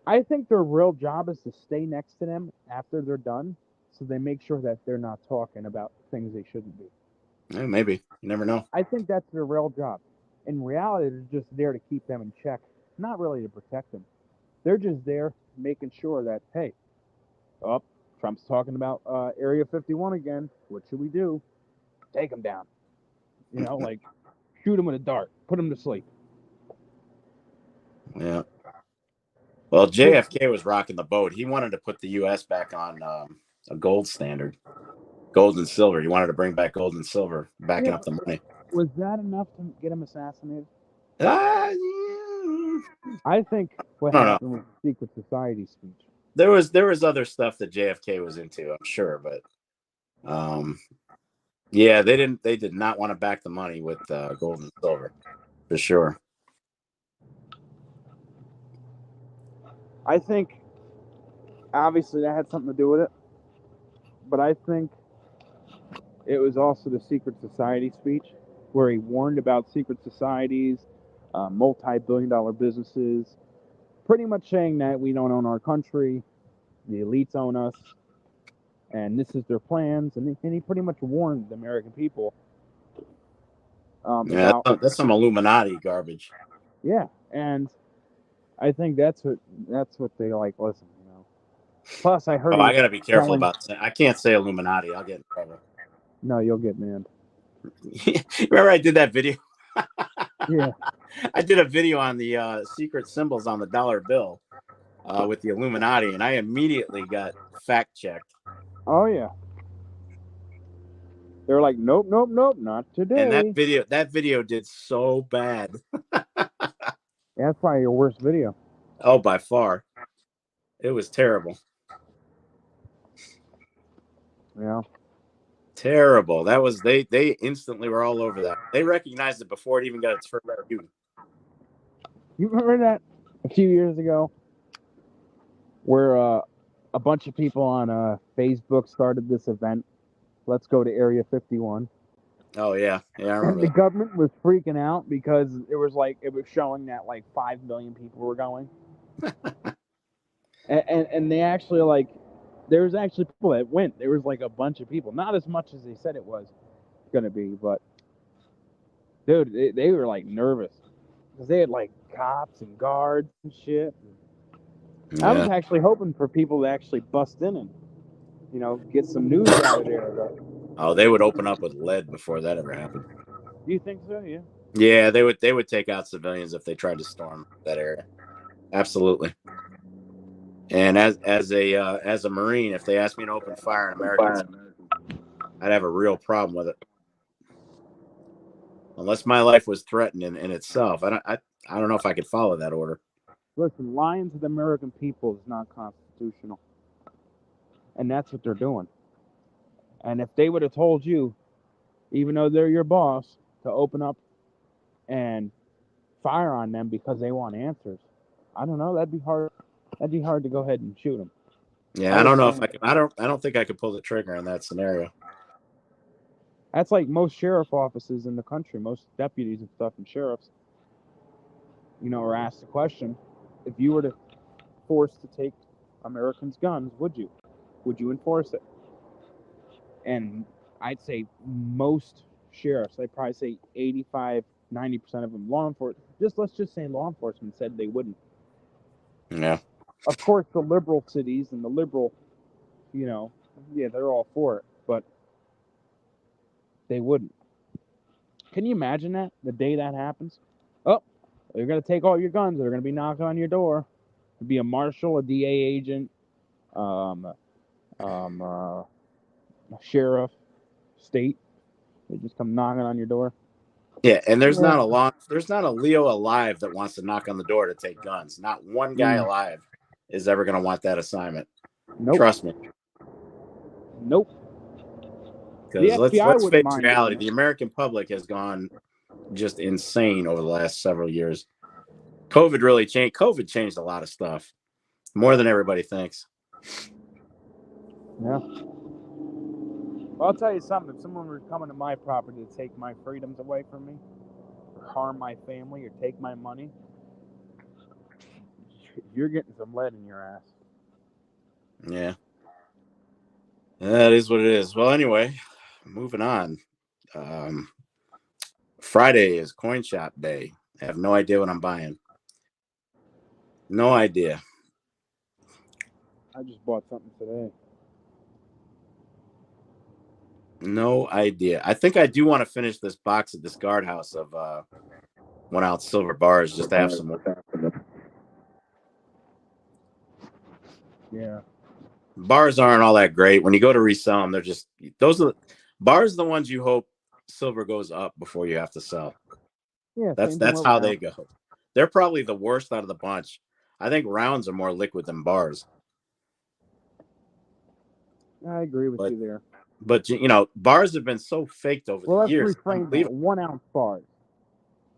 I think their real job is to stay next to them after they're done, so they make sure that they're not talking about things they shouldn't be. Yeah, maybe. You never know. I think that's their real job. In reality, they're just there to keep them in check, not really to protect them. They're just there making sure that, hey, Trump's talking about Area 51 again. What should we do? Take him down. Like, shoot him with a dart. Put him to sleep. Yeah. Well, JFK was rocking the boat. He wanted to put the U.S. back on a gold standard, gold and silver. He wanted to bring back gold and silver, backing up the money. Was that enough to get him assassinated? Yeah. I think what happened was the secret society speech. There was other stuff that JFK was into, I'm sure, but yeah, they did not want to back the money with gold and silver, for sure. I think obviously that had something to do with it, but I think it was also the secret society speech where he warned about secret societies, multi-billion-dollar businesses, pretty much saying that we don't own our country, the elites own us, and this is their plans, and he pretty much warned the American people. That's some Illuminati garbage. Yeah, and I think that's what they like. Listen, Plus, I heard. I gotta be careful about saying. I can't say Illuminati. I'll get in trouble. No, you'll get mad. Remember, I did that video. Yeah, I did a video on the secret symbols on the dollar bill with the Illuminati, and I immediately got fact checked. Oh yeah. They're like, nope, not today. And that video did so bad. That's probably your worst video. Oh, by far. It was terrible. Yeah. Terrible. That was they instantly were all over that. They recognized it before it even got its first view. You remember that a few years ago where a bunch of people on Facebook started this event, Let's Go to Area 51. Oh yeah, I remember. And the government was freaking out because it was showing that like 5 million people were going. and they actually there was actually people that went. There was like a bunch of people, not as much as they said it was going to be, but dude, they were like nervous because they had like cops and guards and shit. Yeah. I was actually hoping for people to actually bust in and get some news out of there. Oh, they would open up with lead before that ever happened. Do you think so? Yeah. Yeah, they would take out civilians if they tried to storm that area. Absolutely. And as a Marine, if they asked me to open fire on Americans, I'd have a real problem with it. Unless my life was threatened in itself, I don't know if I could follow that order. Listen, lying to the American people is not constitutional, and that's what they're doing. And if they would have told you even though they're your boss, to open up and fire on them because they want answers. I don't know. That'd be hard. That'd be hard to go ahead and shoot them. Yeah, I don't know if I can. I don't think I could pull the trigger in that scenario. That's like most sheriff offices in the country, most deputies and stuff, and sheriffs, are asked the question: if you were to forced to take Americans' guns, would you? Would you enforce it? And I'd say most sheriffs, I'd probably say 85, 90% of them, law enforcement, let's just say law enforcement said they wouldn't. Yeah. Of course, the liberal cities and the liberal, they're all for it, but they wouldn't. Can you imagine that? The day that happens? Oh, they're going to take all your guns. They're going to be knocking on your door. It'd be a marshal, a DA agent, a sheriff, state. They just come knocking on your door. Yeah, and there's not a Leo alive that wants to knock on the door to take guns. Not one guy alive is ever going to want that assignment. Nope. Trust me. Nope. Because let's face reality, the American public has gone just insane over the last several years. COVID really changed. COVID changed a lot of stuff, more than everybody thinks. Yeah. Well, I'll tell you something. If someone were coming to my property to take my freedoms away from me, or harm my family, or take my money, you're getting some lead in your ass. Yeah. That is what it is. Well, anyway, moving on. Friday is coin shop day. I have no idea what I'm buying. No idea. I just bought something today. No idea. I think I do want to finish this box at this guardhouse of 1 ounce silver bars just to have some more. Yeah. Bars aren't all that great. When you go to resell them, they're just bars are the ones you hope silver goes up before you have to sell. Yeah, that's how they go. They're probably the worst out of the bunch. I think rounds are more liquid than bars. I agree with you there. But bars have been so faked over the years. Let's reframe that. 1 ounce bars.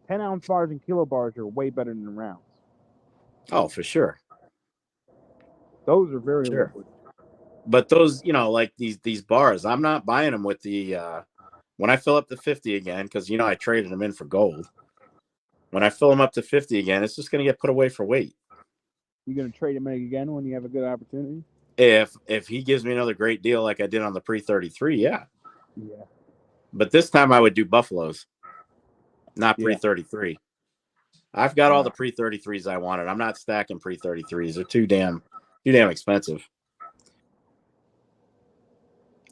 10 ounce bars and kilo bars are way better than rounds. Oh, for sure. Those are very liquid. But those, like these bars, I'm not buying them with the when I fill up to 50 again, because I traded them in for gold. When I fill them up to 50 again, it's just going to get put away for weight. You going to trade them in again when you have a good opportunity? If he gives me another great deal like I did on the pre-33, yeah. Yeah. But this time I would do Buffaloes, not pre-33. I've got all the pre-33s I wanted. I'm not stacking pre-33s. They're too damn expensive.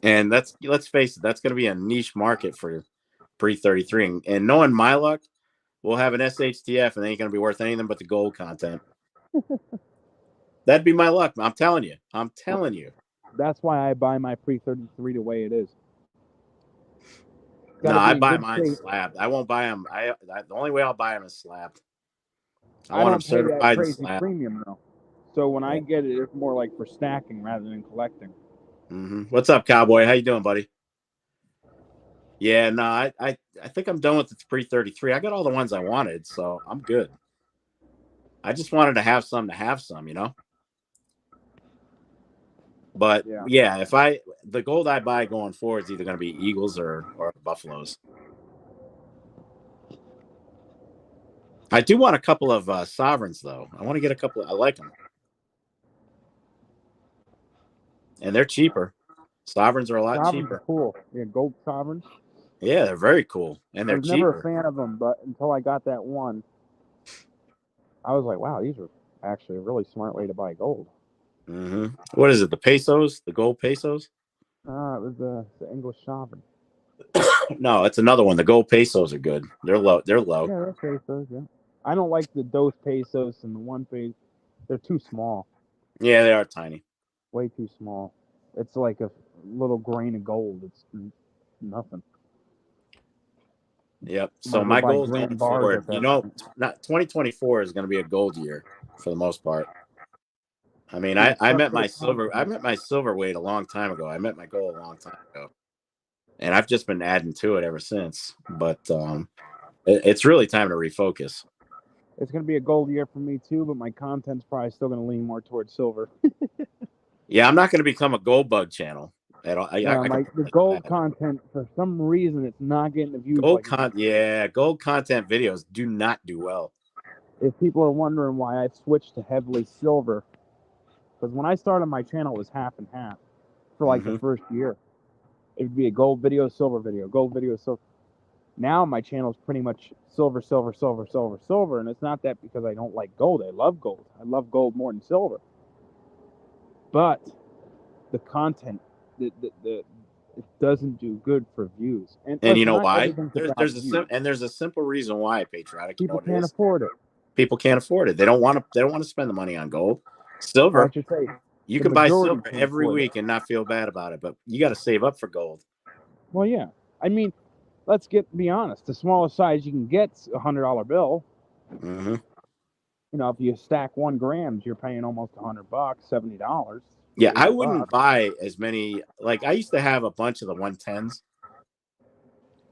And let's face it, that's going to be a niche market for pre-33. And knowing my luck, we'll have an SHTF and they ain't going to be worth anything but the gold content. That'd be my luck. I'm telling you. That's why I buy my pre-33 the way it is. No, I buy mine slabbed. I won't buy them. The only way I'll buy them is slabbed. I want them certified and slabbed. Premium though. So when I get it, it's more like for stacking rather than collecting. Mm-hmm. What's up, Cowboy? How you doing, buddy? Yeah, no, I think I'm done with the pre-33. I got all the ones I wanted, so I'm good. I just wanted to have some, But yeah, the gold I buy going forward is either going to be Eagles or Buffaloes. I do want a couple of sovereigns though. I want to get a couple. I like them, and they're cheaper. Sovereigns are a lot cheaper. Are cool. Yeah, gold sovereigns. Yeah, they're very cool, and they're cheaper. I was never a fan of them, but until I got that one, I was like, wow, these are actually a really smart way to buy gold. Mm-hmm. What is it? The pesos? The gold pesos? It was the English sovereign. No, it's another one. The gold pesos are good. They're low. Yeah, they're pesos. Yeah, I don't like the dos pesos and the 1 peso. They're too small. Yeah, they are tiny. Way too small. It's like a little grain of gold. It's nothing. Yep. So my goal going forward, not 2024 is going to be a gold year for the most part. I mean, I met my silver weight a long time ago. I met my goal a long time ago. and I've just been adding to it ever since. But it's really time to refocus. It's going to be a gold year for me too, but my content's probably still going to lean more towards silver. Yeah, I'm not going to become a gold bug channel at all. The gold content, for some reason, it's not getting the views. Gold content videos do not do well. If people are wondering why I've switched to heavily silver, because when I started my channel, it was half and half for like the first year. It would be a gold video, silver video, gold video, silver. Now my channel is pretty much silver, silver, silver, silver, silver, and it's not that because I don't like gold. I love gold. I love gold more than silver. But the content, it doesn't do good for views. And you know why? There's a simple reason why, Patriotic. People can't afford it. People can't afford it. They don't want to spend the money on gold. Silver. I should say, you can buy silver every week and not feel bad about it, but you got to save up for gold. Well, yeah. I mean, let's be honest. The smallest size you can get's $100 bill. Mm-hmm. You know, if you stack 1 gram, you're paying almost $100, $70. Yeah, I wouldn't buy as many. Like, I used to have a bunch of the 110s,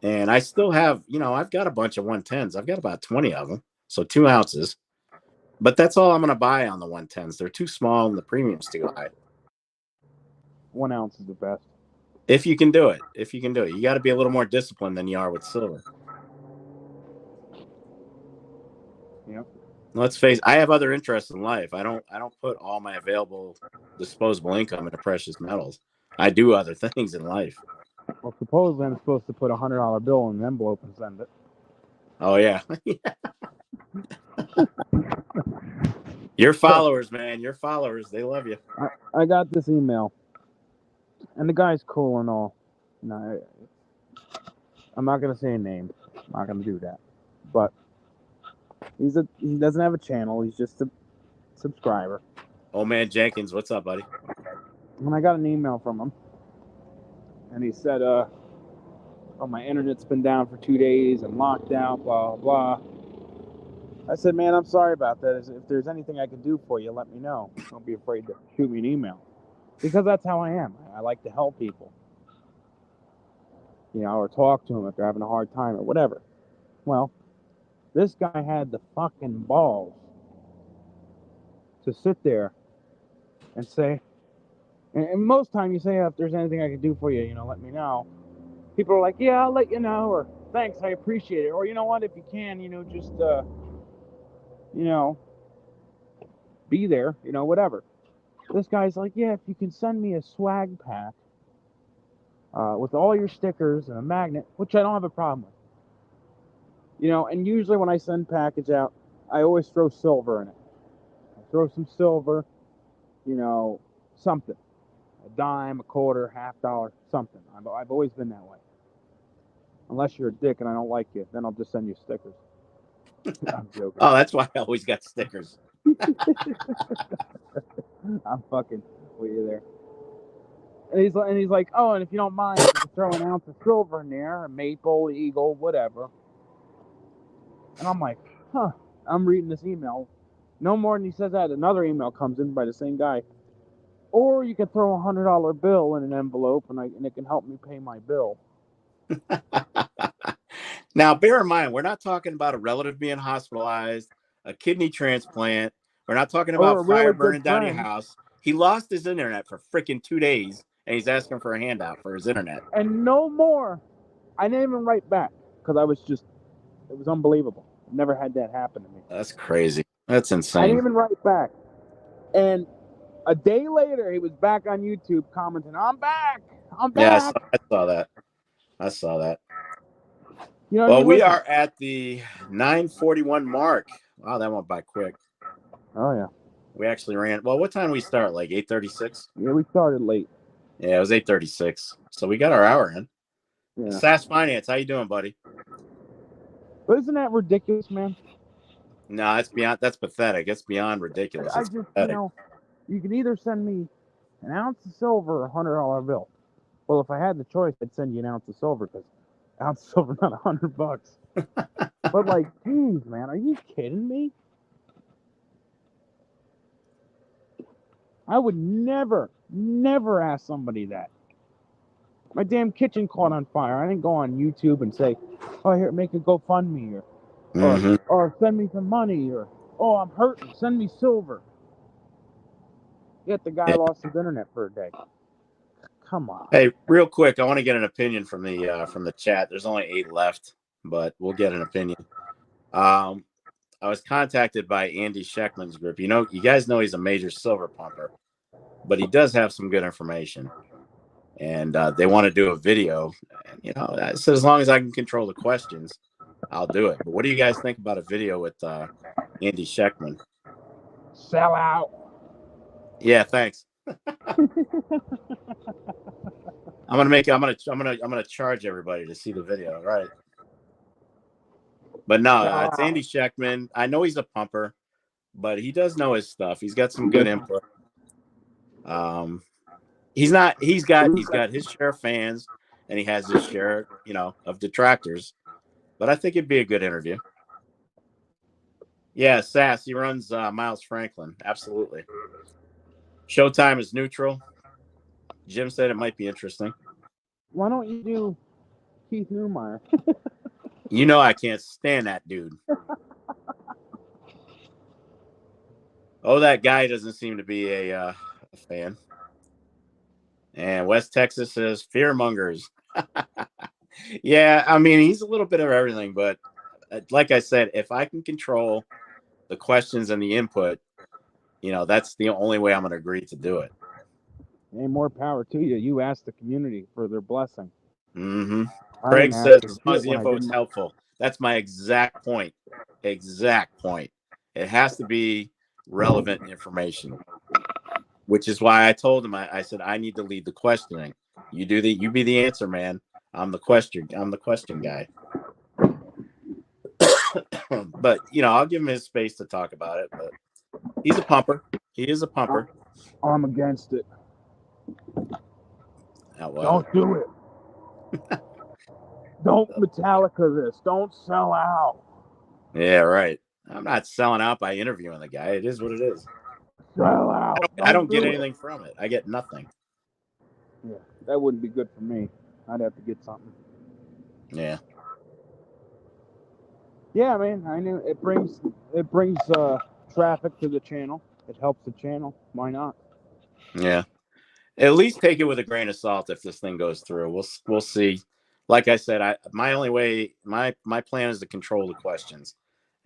and I still have. I've got a bunch of 110s. I've got about 20 of them, so 2 ounces. But that's all I'm going to buy on the 110s. They're too small, and the premium's too high. 1 ounce is the best. If you can do it. You got to be a little more disciplined than you are with silver. Yep. Let's face it, I have other interests in life. I don't put all my available disposable income into precious metals. I do other things in life. Well, supposedly I'm supposed to put $100 bill in an envelope and send it. Oh, yeah. Your followers, man. Your followers. They love you. I got this email. And the guy's cool and all. No, I'm not going to say a name. I'm not going to do that. But he doesn't have a channel. He's just a subscriber. Oh, man, Jenkins. What's up, buddy? And I got an email from him. And he said, oh, my internet's been down for 2 days and locked out, blah, blah. I said, man, I'm sorry about that. If there's anything I can do for you, let me know. Don't be afraid to shoot me an email. Because that's how I am. I like to help people. Or talk to them if they're having a hard time or whatever. Well, this guy had the fucking balls to sit there and say, and most time you say, if there's anything I can do for you, let me know. People are like, yeah, I'll let you know, or thanks, I appreciate it. Or you know what, if you can, just, be there, whatever. This guy's like, yeah, if you can send me a swag pack with all your stickers and a magnet, which I don't have a problem with. And usually when I send package out, I always throw silver in it. I throw some silver, something. A dime, a quarter, $50, something. I've always been that way. Unless you're a dick and I don't like you, then I'll just send you stickers. I'm joking. Oh, that's why I always got stickers. I'm fucking with you there. And he's like, oh, and if you don't mind, you can throw an ounce of silver in there, a maple, eagle, whatever. And I'm like, huh. I'm reading this email. No more than he says that, another email comes in by the same guy. Or you can throw a $100 bill in an envelope, and it can help me pay my bill. Now, bear in mind, we're not talking about a relative being hospitalized, a kidney transplant. We're not talking about fire burning down your house. He lost his internet for freaking 2 days, and he's asking for a handout for his internet. And no more. I didn't even write back because it was unbelievable. I've never had that happen to me. That's crazy. That's insane. I didn't even write back. And a day later, he was back on YouTube commenting, I'm back. Yeah, I saw that. Well, we are at the 9:41 mark. Wow, that went by quick. Oh, yeah. We actually ran. Well, what time did we start? Like 8:36? Yeah, we started late. Yeah, it was 8:36. So we got our hour in. Yeah. SAS Finance, how you doing, buddy? But isn't that ridiculous, man? No, that's pathetic. It's beyond ridiculous. It's pathetic. You can either send me an ounce of silver or a $100 bill. Well, if I had the choice, I'd send you an ounce of silver because an ounce of silver not $100. But like, geez, man, are you kidding me? I would never ask somebody that. My damn kitchen caught on fire. I didn't go on YouTube and say, "Oh, here, make a GoFundMe," or send me some money, or "Oh, I'm hurting, send me silver." Yet the guy lost his internet for a day. Come on. Hey, real quick, I want to get an opinion from the chat. There's only 8 left, but we'll get an opinion. I was contacted by Andy Scheckman's group. You guys know he's a major silver pumper, but he does have some good information. And they want to do a video. And, I said, as long as I can control the questions, I'll do it. But what do you guys think about a video with Andy Scheckman? Sell out. Yeah, thanks. I'm gonna charge everybody to see the video, right? But no, it's Andy Scheckman. I know he's a pumper, but he does know his stuff. He's got some good input. He's got his share of fans, and he has his share, of detractors. But I think it'd be a good interview. Yeah, Sass, he runs Miles Franklin. Absolutely. Showtime is neutral. Jim said it might be interesting. Why don't you do Keith Newmeyer? I can't stand that dude. Oh, that guy doesn't seem to be a fan. And West Texas says fearmongers. Yeah, I mean, he's a little bit of everything, but like I said, if I can control the questions and the input, that's the only way I'm going to agree to do it. Hey, more power to you. You asked the community for their blessing. Mm-hmm. Craig says, as long as the info is helpful. That's my exact point. Exact point. It has to be relevant information, which is why I told him, I said, I need to lead the questioning. You be the answer, man. I'm the question guy. But, I'll give him his space to talk about it, but he's a pumper. He is a pumper. I'm against it. Oh, well. Don't do it. Don't Metallica this. Don't sell out. Yeah, right. I'm not selling out by interviewing the guy. It is what it is. Sell out. I don't get anything from it. I get nothing. Yeah, that wouldn't be good for me. I'd have to get something. Yeah. Yeah, man. I knew it brings traffic to the channel. It helps the channel. Why not? Yeah. At least take it with a grain of salt if this thing goes through. We'll see. Like I said, my plan is to control the questions,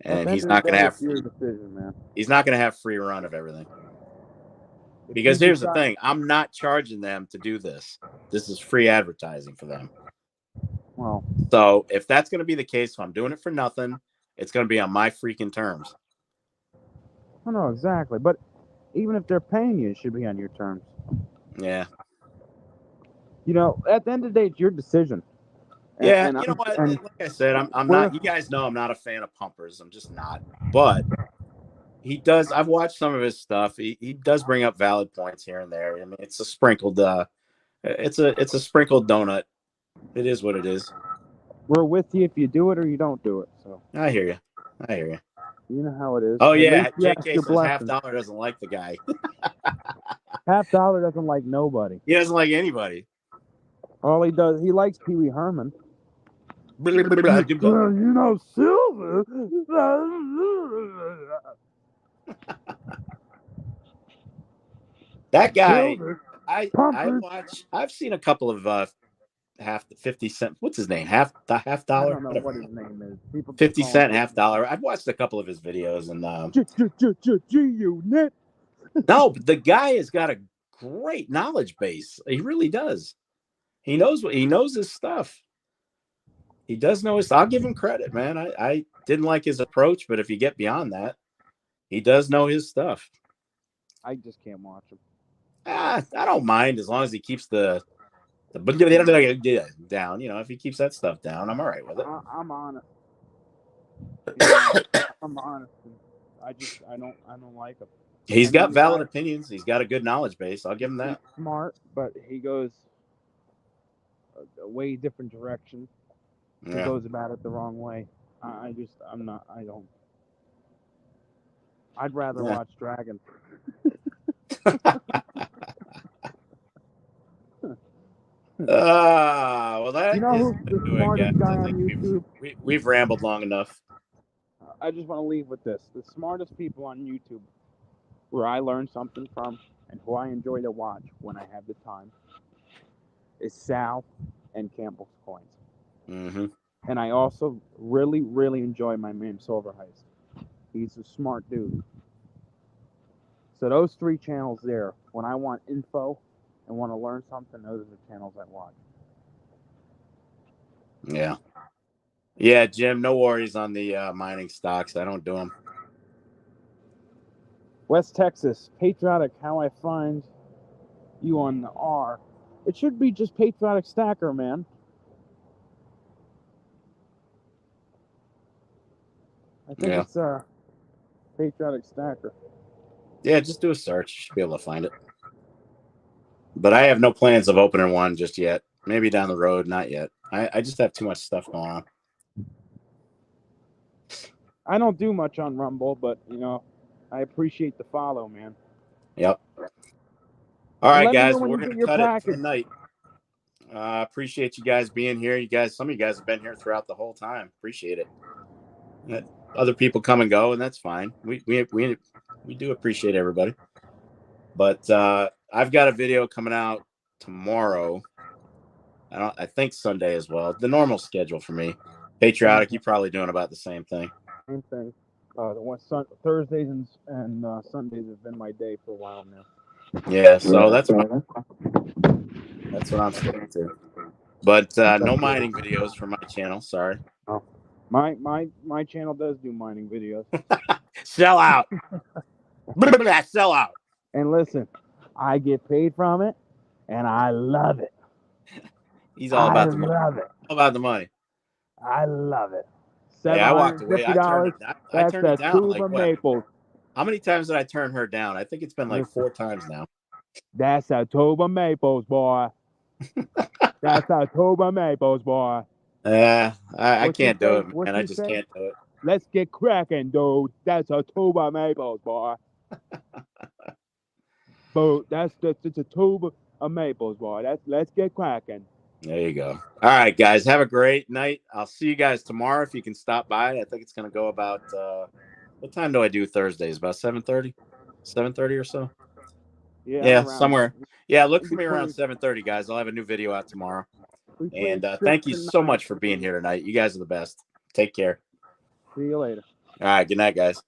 and he's not going to have your decision, man. He's not going to have free run of everything. Because here's the thing, I'm not charging them to do this. This is free advertising for them. Well, so if that's going to be the case, if I'm doing it for nothing, it's going to be on my freaking terms. I know exactly, but even if they're paying you, it should be on your terms. Yeah. At the end of the day, it's your decision. Yeah, you know what? Like I said, I'm not. You guys know I'm not a fan of pumpers. I'm just not. But he does. I've watched some of his stuff. He does bring up valid points here and there. I mean, it's a sprinkled. It's a sprinkled donut. It is what it is. We're with you if you do it or you don't do it. So I hear you. You know how it is. Oh yeah, JK says $50 doesn't like the guy. $50 doesn't like nobody. He doesn't like anybody. All he does, he likes Pee Wee Herman. Silver. That guy, I've seen a couple of 50 cent. What's his name? Half dollar. I don't know what his name is. 50 cent, $50. I've watched a couple of his videos and G-Unit. No, but the guy has got a great knowledge base. He really does. He knows his stuff. He does know his. I'll give him credit, man. I didn't like his approach, but if you get beyond that, he does know his stuff. I just can't watch him. I don't mind as long as he keeps the down. If he keeps that stuff down, I'm all right with it. I'm honest. I'm honest. I don't like him. He's got valid opinions. He's got a good knowledge base. I'll give him that. He's smart, but he goes a way different direction. He goes about it the wrong way. I'd rather watch Dragon. Well, that You know is who's the good, smartest guys. guy I on think YouTube? we've rambled long enough. I just want to leave with this. The smartest people on YouTube where I learn something from and who I enjoy to watch when I have the time is Sal and Campbell's Coins. Mm-hmm. And I also really, really enjoy my man Silverheist. He's a smart dude. So those 3 channels there, when I want info and want to learn something, those are the channels I watch. Yeah. Yeah, Jim, no worries on the mining stocks. I don't do them. West Texas, Patriotic, how I find you on the R. It should be just Patriotic Stacker, man. I think it's Patriotic Stacker. Yeah, just do a search. You should be able to find it. But I have no plans of opening one just yet. Maybe down the road, not yet. I just have too much stuff going on. I don't do much on Rumble, but, I appreciate the follow, man. Yep. All right, let me guys, know when we're you going get to your cut it for package. the night. Appreciate you guys being here. Some of you guys have been here throughout the whole time. Appreciate it. Other people come and go, and that's fine. We do appreciate everybody. But I've got a video coming out tomorrow. I think Sunday as well. The normal schedule for me. Patriotic, you're probably doing about the same thing. Same thing. Thursdays and Sundays have been my day for a while now. Yeah, so that's what I'm sticking to. But no mining videos for my channel. Sorry. Oh. My channel does do mining videos. Sell out. Sell out. And listen, I get paid from it, and I love it. He's all about the money. Love it. All about the money. I love it. Hey, I walked away. I turned it down. Like, Maples. How many times did I turn her down? I think it's been like 4 times now. That's October Maples, boy. That's October Maples, boy. I can't do it, man. I just can't do it. Let's get cracking, dude. That's October Maples, boy. But that's October Maples, boy. Let's get cracking. There you go. All right, guys. Have a great night. I'll see you guys tomorrow if you can stop by. I think it's going to go about what time do I do Thursdays? About 7:30? 7:30 or so? Yeah, somewhere. Yeah, look for me around 7:30, guys. I'll have a new video out tomorrow. And thank you so much for being here tonight. You guys are the best. Take care. See you later. All right. Good night, guys.